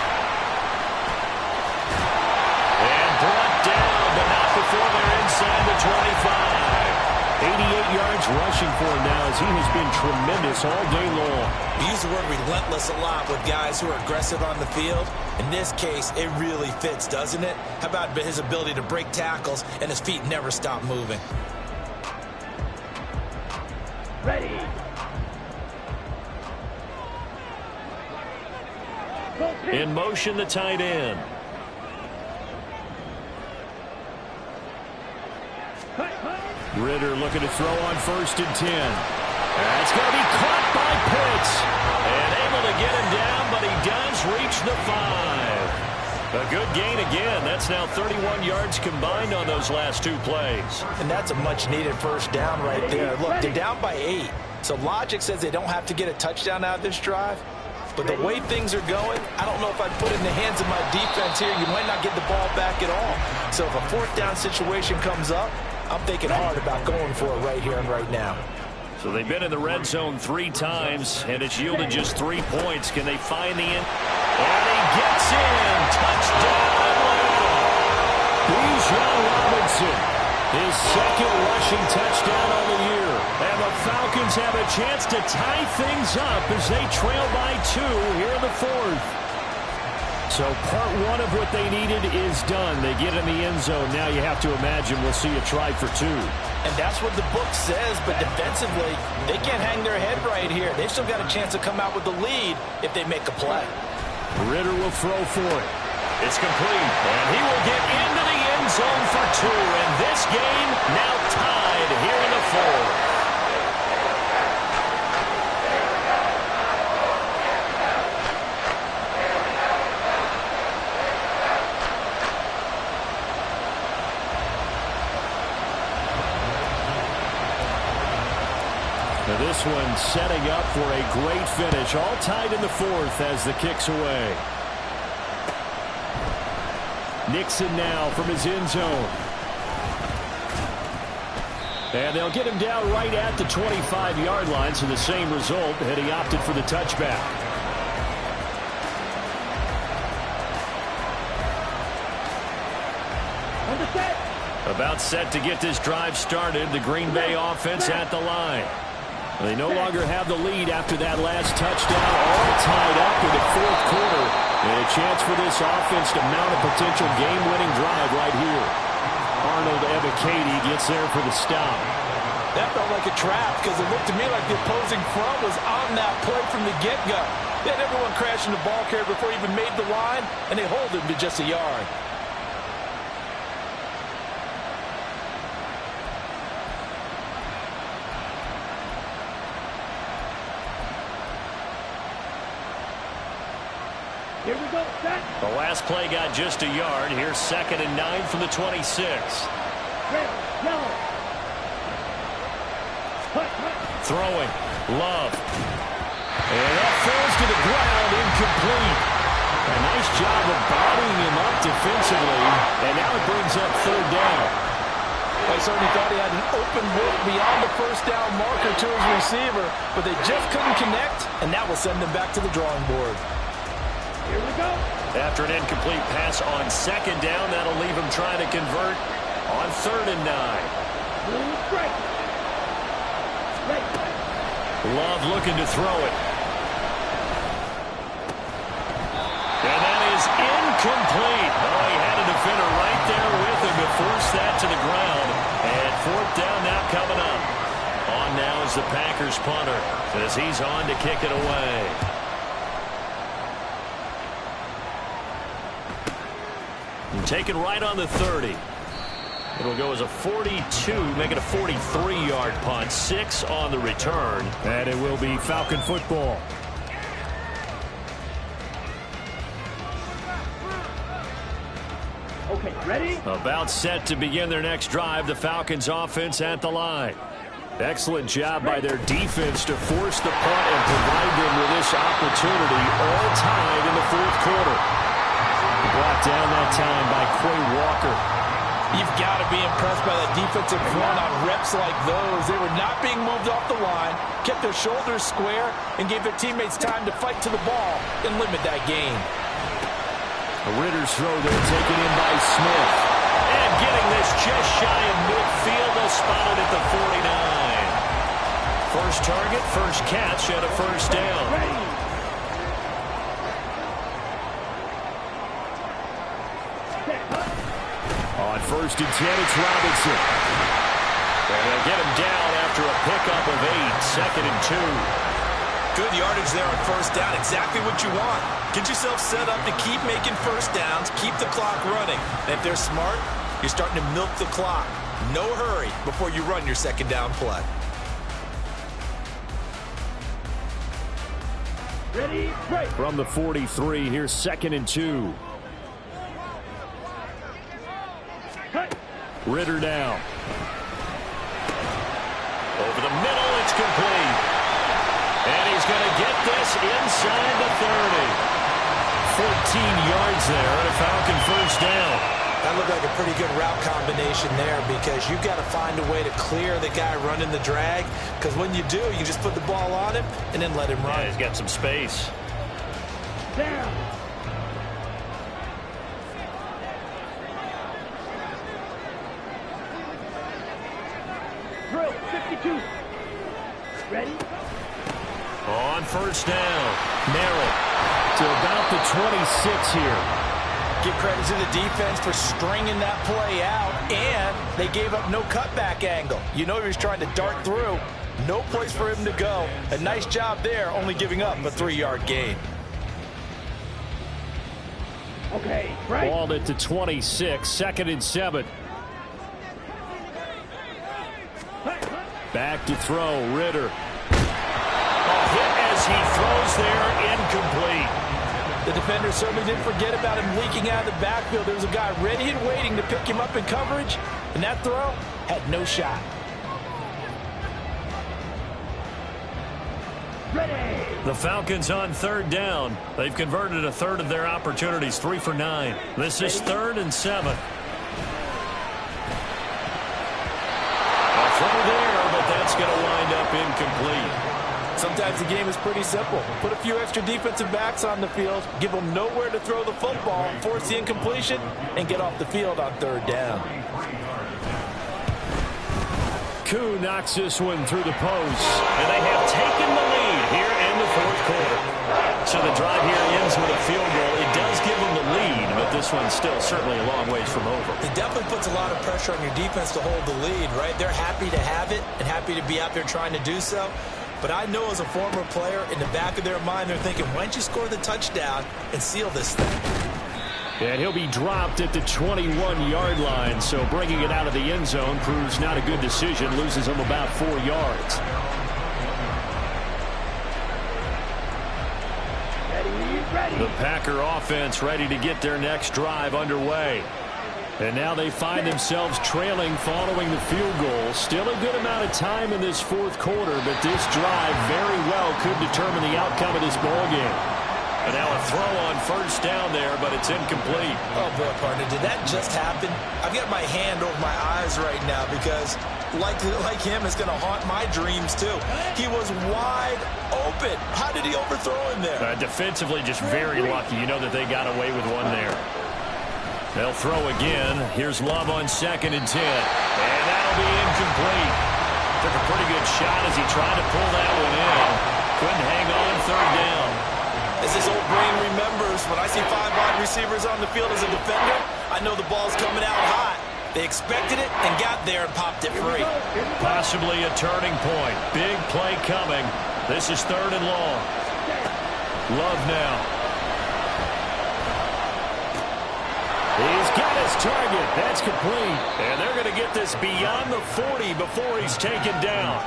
Brought down, but not before they're inside the 25. 88 yards rushing for him now as he has been tremendous all day long. We use the word relentless a lot with guys who are aggressive on the field. In this case, it really fits, doesn't it? How about his ability to break tackles and his feet never stop moving? Ready. In motion, the tight end. Ritter looking to throw on 1st and 10. That's going to be caught by Pitts. And able to get him down, but he does reach the 5. A good gain again. That's now 31 yards combined on those last 2 plays. And that's a much-needed 1st down right there. Look, they're down by 8. So logic says they don't have to get a touchdown out of this drive. But the way things are going, I don't know if I'd put it in the hands of my defense here. You might not get the ball back at all. So if a 4th down situation comes up, I'm thinking hard about going for it right here and right now. So they've been in the red zone 3 times, and it's yielded just 3 points. Can they find the end? And he gets in. Touchdown, Atlanta. Bijan Robinson, his 2nd rushing touchdown on the year. And the Falcons have a chance to tie things up as they trail by 2 here in the 4th. So part 1 of what they needed is done. They get in the end zone. Now you have to imagine we'll see a try for 2. And that's what the book says, but defensively, they can't hang their head right here. They've still got a chance to come out with the lead if they make a play. Ritter will throw for it. It's complete, and he will get into the end zone for 2. And this game now tied here in the 4th. Now this one setting up for a great finish. All tied in the 4th as the kick's away. Nixon now from his end zone. And they'll get him down right at the 25-yard line, so the same result had he opted for the touchback. About set to get this drive started. The Green Bay offense at the line. They no longer have the lead after that last touchdown. All tied up in the 4th quarter. And a chance for this offense to mount a potential game-winning drive right here. Arnold Ebiketie gets there for the stop. That felt like a trap because it looked to me like the opposing front was on that play from the get-go. They had everyone crashing the ball carrier before he even made the line, and they hold him to just a yard. Here we go, set. The last play got just a yard. Here's 2nd and 9 from the 26. Red, yellow. Throwing. Love. And that falls to the ground, incomplete. A nice job of bottling him up defensively. And now it brings up 3rd down. I certainly thought he had an open look beyond the first down marker to his receiver, but they just couldn't connect, and that will send them back to the drawing board. Here we go. After an incomplete pass on 2nd down, that'll leave him trying to convert on 3rd and 9. Blue strike. Love looking to throw it. And that is incomplete. Oh, he had a defender right there with him to force that to the ground. And 4th down now coming up. On now is the Packers punter as he's on to kick it away. And taken right on the 30. It'll go as a 42, make it a 43-yard punt. 6 on the return. And it will be Falcon football. Okay, ready? About set to begin their next drive. The Falcons offense at the line. Excellent job by their defense to force the punt and provide them with this opportunity, all tied in the 4th quarter. Brought down that time by Quay Walker. You've got to be impressed by that defensive front on reps like those. They were not being moved off the line, kept their shoulders square, and gave their teammates time to fight to the ball and limit that gain. A Ritter's throw there taken in by Smith. And getting this just shy of midfield, they'll spot it at the 49. First target, first catch, and a 1st down. On 1st and 10, it's Robinson. And they'll get him down after a pickup of 8. 2nd and 2. Good yardage there on 1st down. Exactly what you want. Get yourself set up to keep making 1st downs, keep the clock running. And if they're smart, you're starting to milk the clock. No hurry before you run your 2nd down play. Ready, break. From the 43, here's 2nd and 2. Ritter down. Over the middle, it's complete. And he's going to get this inside the 30. 14 yards there and a Falcon 1st down. That looked like a pretty good route combination there because you've got to find a way to clear the guy running the drag, because when you do, you just put the ball on him and then let him run. Yeah, he's got some space. Down. Drill, 52. Ready? On 1st down, Merrill to about the 26 here. Give credit to the defense for stringing that play out, and they gave up no cutback angle. You know he was trying to dart through. No place for him to go. A nice job there, only giving up a 3-yard gain. Okay, right. Balled it to 26, 2nd and 7. Back to throw, Ritter. Hit as he throws there, incomplete. The defender certainly didn't forget about him leaking out of the backfield. There was a guy ready and waiting to pick him up in coverage, and that throw had no shot. Ready. The Falcons on 3rd down. They've converted a third of their opportunities, 3 for 9. This is 3rd and 7. A throw there, but that's going to wind up incomplete. Sometimes the game is pretty simple. Put a few extra defensive backs on the field, give them nowhere to throw the football, force the incompletion, and get off the field on 3rd down. Koo knocks this one through the post. And they have taken the lead here in the 4th quarter. So the drive here ends with a field goal. It does give them the lead, but the this one's still certainly a long ways from over. It definitely puts a lot of pressure on your defense to hold the lead, right? They're happy to have it and happy to be out there trying to do so. But I know as a former player, in the back of their mind, they're thinking, why don't you score the touchdown and seal this thing? And he'll be dropped at the 21-yard line, so bringing it out of the end zone proves not a good decision, loses him about 4 yards. The Packer offense ready to get their next drive underway. And now they find themselves trailing following the field goal. Still a good amount of time in this fourth quarter, but this drive very well could determine the outcome of this ball game. And now a throw on first down there, but it's incomplete. Oh, boy, partner, did that just happen? I've got my hand over my eyes right now because, like him, it's going to haunt my dreams, too. He was wide open. How did he overthrow him there? Defensively, just very lucky. You know that they got away with one there. They'll throw again. Here's Love on 2nd and 10. And that'll be incomplete. Took a pretty good shot as he tried to pull that one in. Couldn't hang on 3rd down. As his old brain remembers, when I see 5 wide receivers on the field as a defender, I know the ball's coming out hot. They expected it and got there and popped it free. Possibly a turning point. Big play coming. This is 3rd and long. Love now. He's got his target. That's complete. And they're going to get this beyond the 40 before he's taken down.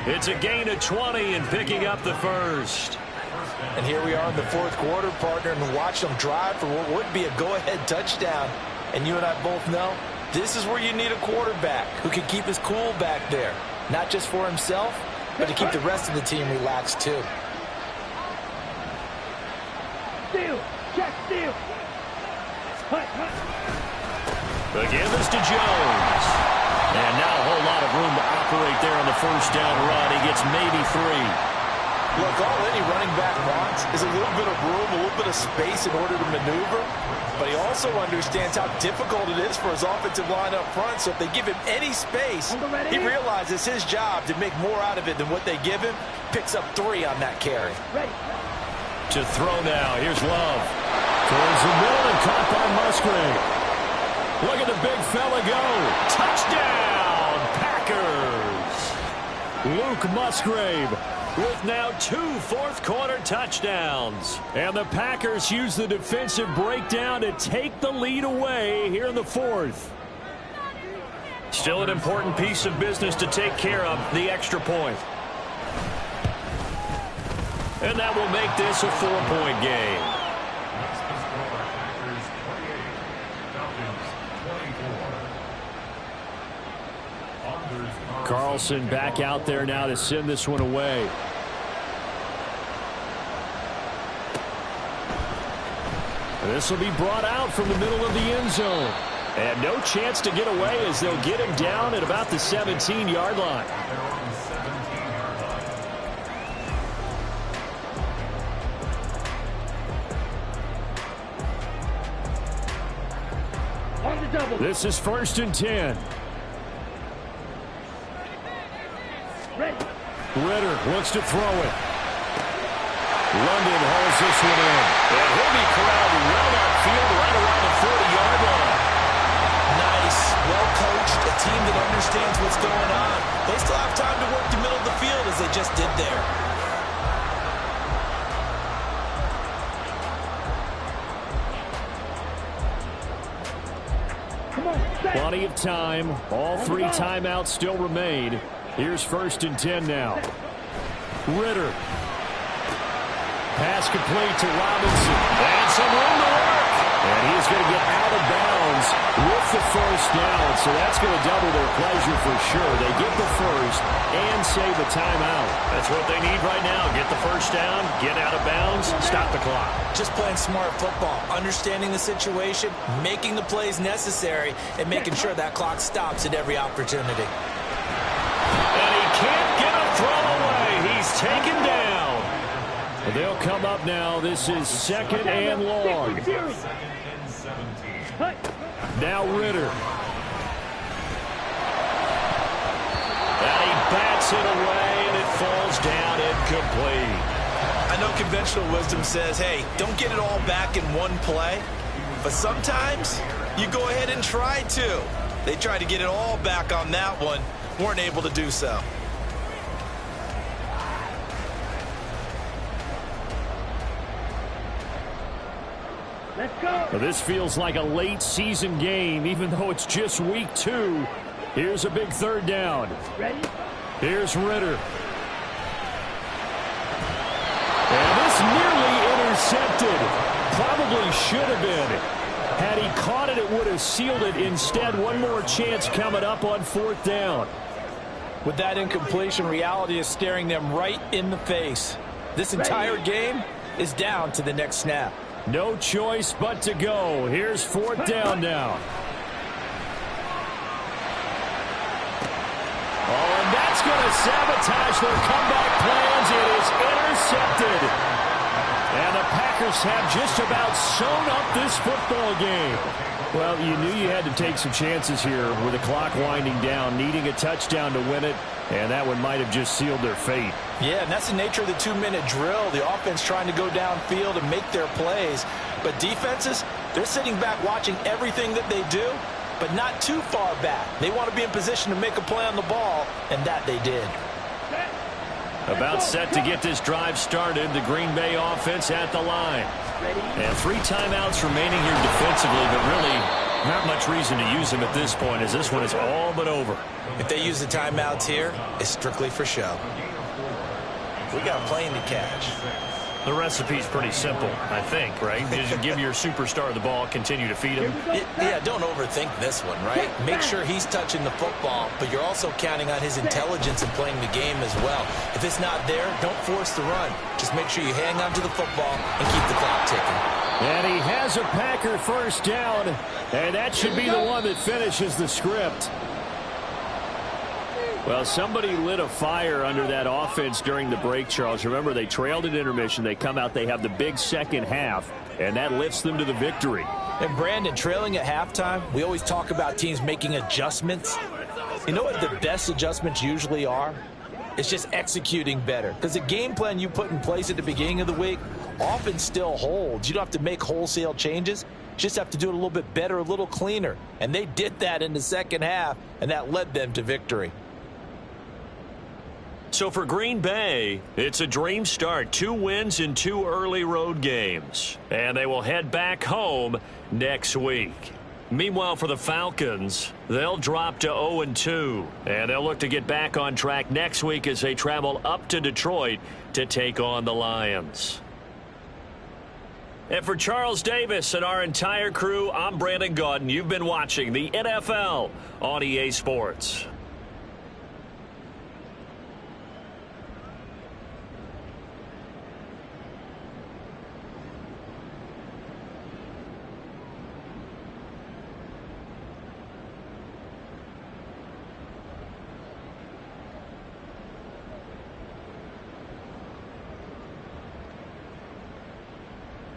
It's a gain of 20 and picking up the first. And here we are in the fourth quarter, partner, and watch them drive for what would be a go-ahead touchdown. And you and I both know this is where you need a quarterback who can keep his cool back there. Not just for himself, but to keep the rest of the team relaxed, too. Steal! Check steal! Again, this to Jones. And now a whole lot of room to operate there on the first down run. He gets maybe 3. Look, all any running back wants is a little bit of room, a little bit of space in order to maneuver. But he also understands how difficult it is for his offensive line up front. So if they give him any space, he realizes his job to make more out of it than what they give him. Picks up 3 on that carry. To throw now. Here's Love. Towards the middle and caught by Musgrave. Look at the big fella go. Touchdown, Packers. Luke Musgrave with now 2 fourth-quarter touchdowns. And the Packers use the defensive breakdown to take the lead away here in the fourth. Still an important piece of business to take care of, the extra point. And that will make this a 4-point game. Carlson back out there now to send this one away. This will be brought out from the middle of the end zone. And no chance to get away as they'll get him down at about the 17-yard line. This is 1st and 10. Ritter looks to throw it. London hauls this one in. And he'll be corralled well upfield right around the 40-yard line. Nice, well coached, a team that understands what's going on. They still have time to work the middle of the field as they just did there. Plenty of time. All 3 timeouts still remain. Here's 1st and 10 now. Ritter. Pass complete to Robinson. And some room to work. And he's going to get out of bounds with the first down. So that's going to double their pleasure for sure. They get the first and save a timeout. That's what they need right now. Get the first down, get out of bounds, stop the clock. Just playing smart football, understanding the situation, making the plays necessary, and making sure that clock stops at every opportunity. And he can't get a throw away. He's taken down. They'll come up now. This is 2nd and long. Now Ritter. And he bats it away, and it falls down incomplete. I know conventional wisdom says, hey, don't get it all back in one play. But sometimes you go ahead and try to. They tried to get it all back on that one. Weren't able to do so. Let's go. Well, this feels like a late season game, even though it's just week 2. Here's a big third down. Ready? Here's Ritter. And this nearly intercepted. Probably should have been. Had he caught it, it would have sealed it. Instead, one more chance coming up on 4th down. With that incompletion, reality is staring them right in the face. This entire game is down to the next snap. No choice but to go. Here's 4th down now. Oh, and that's going to sabotage their comeback plans. It is intercepted. And the Packers have just about sewn up this football game. Well, you knew you had to take some chances here with the clock winding down, needing a touchdown to win it, and that one might have just sealed their fate. Yeah, and that's the nature of the 2-minute drill. The offense trying to go downfield and make their plays. But defenses, they're sitting back watching everything that they do, but not too far back. They want to be in position to make a play on the ball, and that they did. About set to get this drive started, the Green Bay offense at the line. And 3 timeouts remaining here defensively, but really not much reason to use them at this point, as this one is all but over. If they use the timeouts here, it's strictly for show. We got a plane to catch. The recipe's pretty simple, I think, right? Just give your superstar the ball, continue to feed him. Yeah, don't overthink this one, right? Make sure he's touching the football, but you're also counting on his intelligence in playing the game as well. If it's not there, don't force the run. Just make sure you hang on to the football and keep the clock ticking. And he has a Packer first down, and that should be the one that finishes the script. Well, somebody lit a fire under that offense during the break, Charles. Remember, they trailed at intermission. They come out, they have the big second half, and that lifts them to the victory. And, Brandon, trailing at halftime, we always talk about teams making adjustments. You know what the best adjustments usually are? It's just executing better. Because the game plan you put in place at the beginning of the week often still holds. You don't have to make wholesale changes. You just have to do it a little bit better, a little cleaner. And they did that in the second half, and that led them to victory. So for Green Bay, it's a dream start. 2 wins in 2 early road games. And they will head back home next week. Meanwhile, for the Falcons, they'll drop to 0-2. And they'll look to get back on track next week as they travel up to Detroit to take on the Lions. And for Charles Davis and our entire crew, I'm Brandon Gaudin. You've been watching the NFL on EA Sports.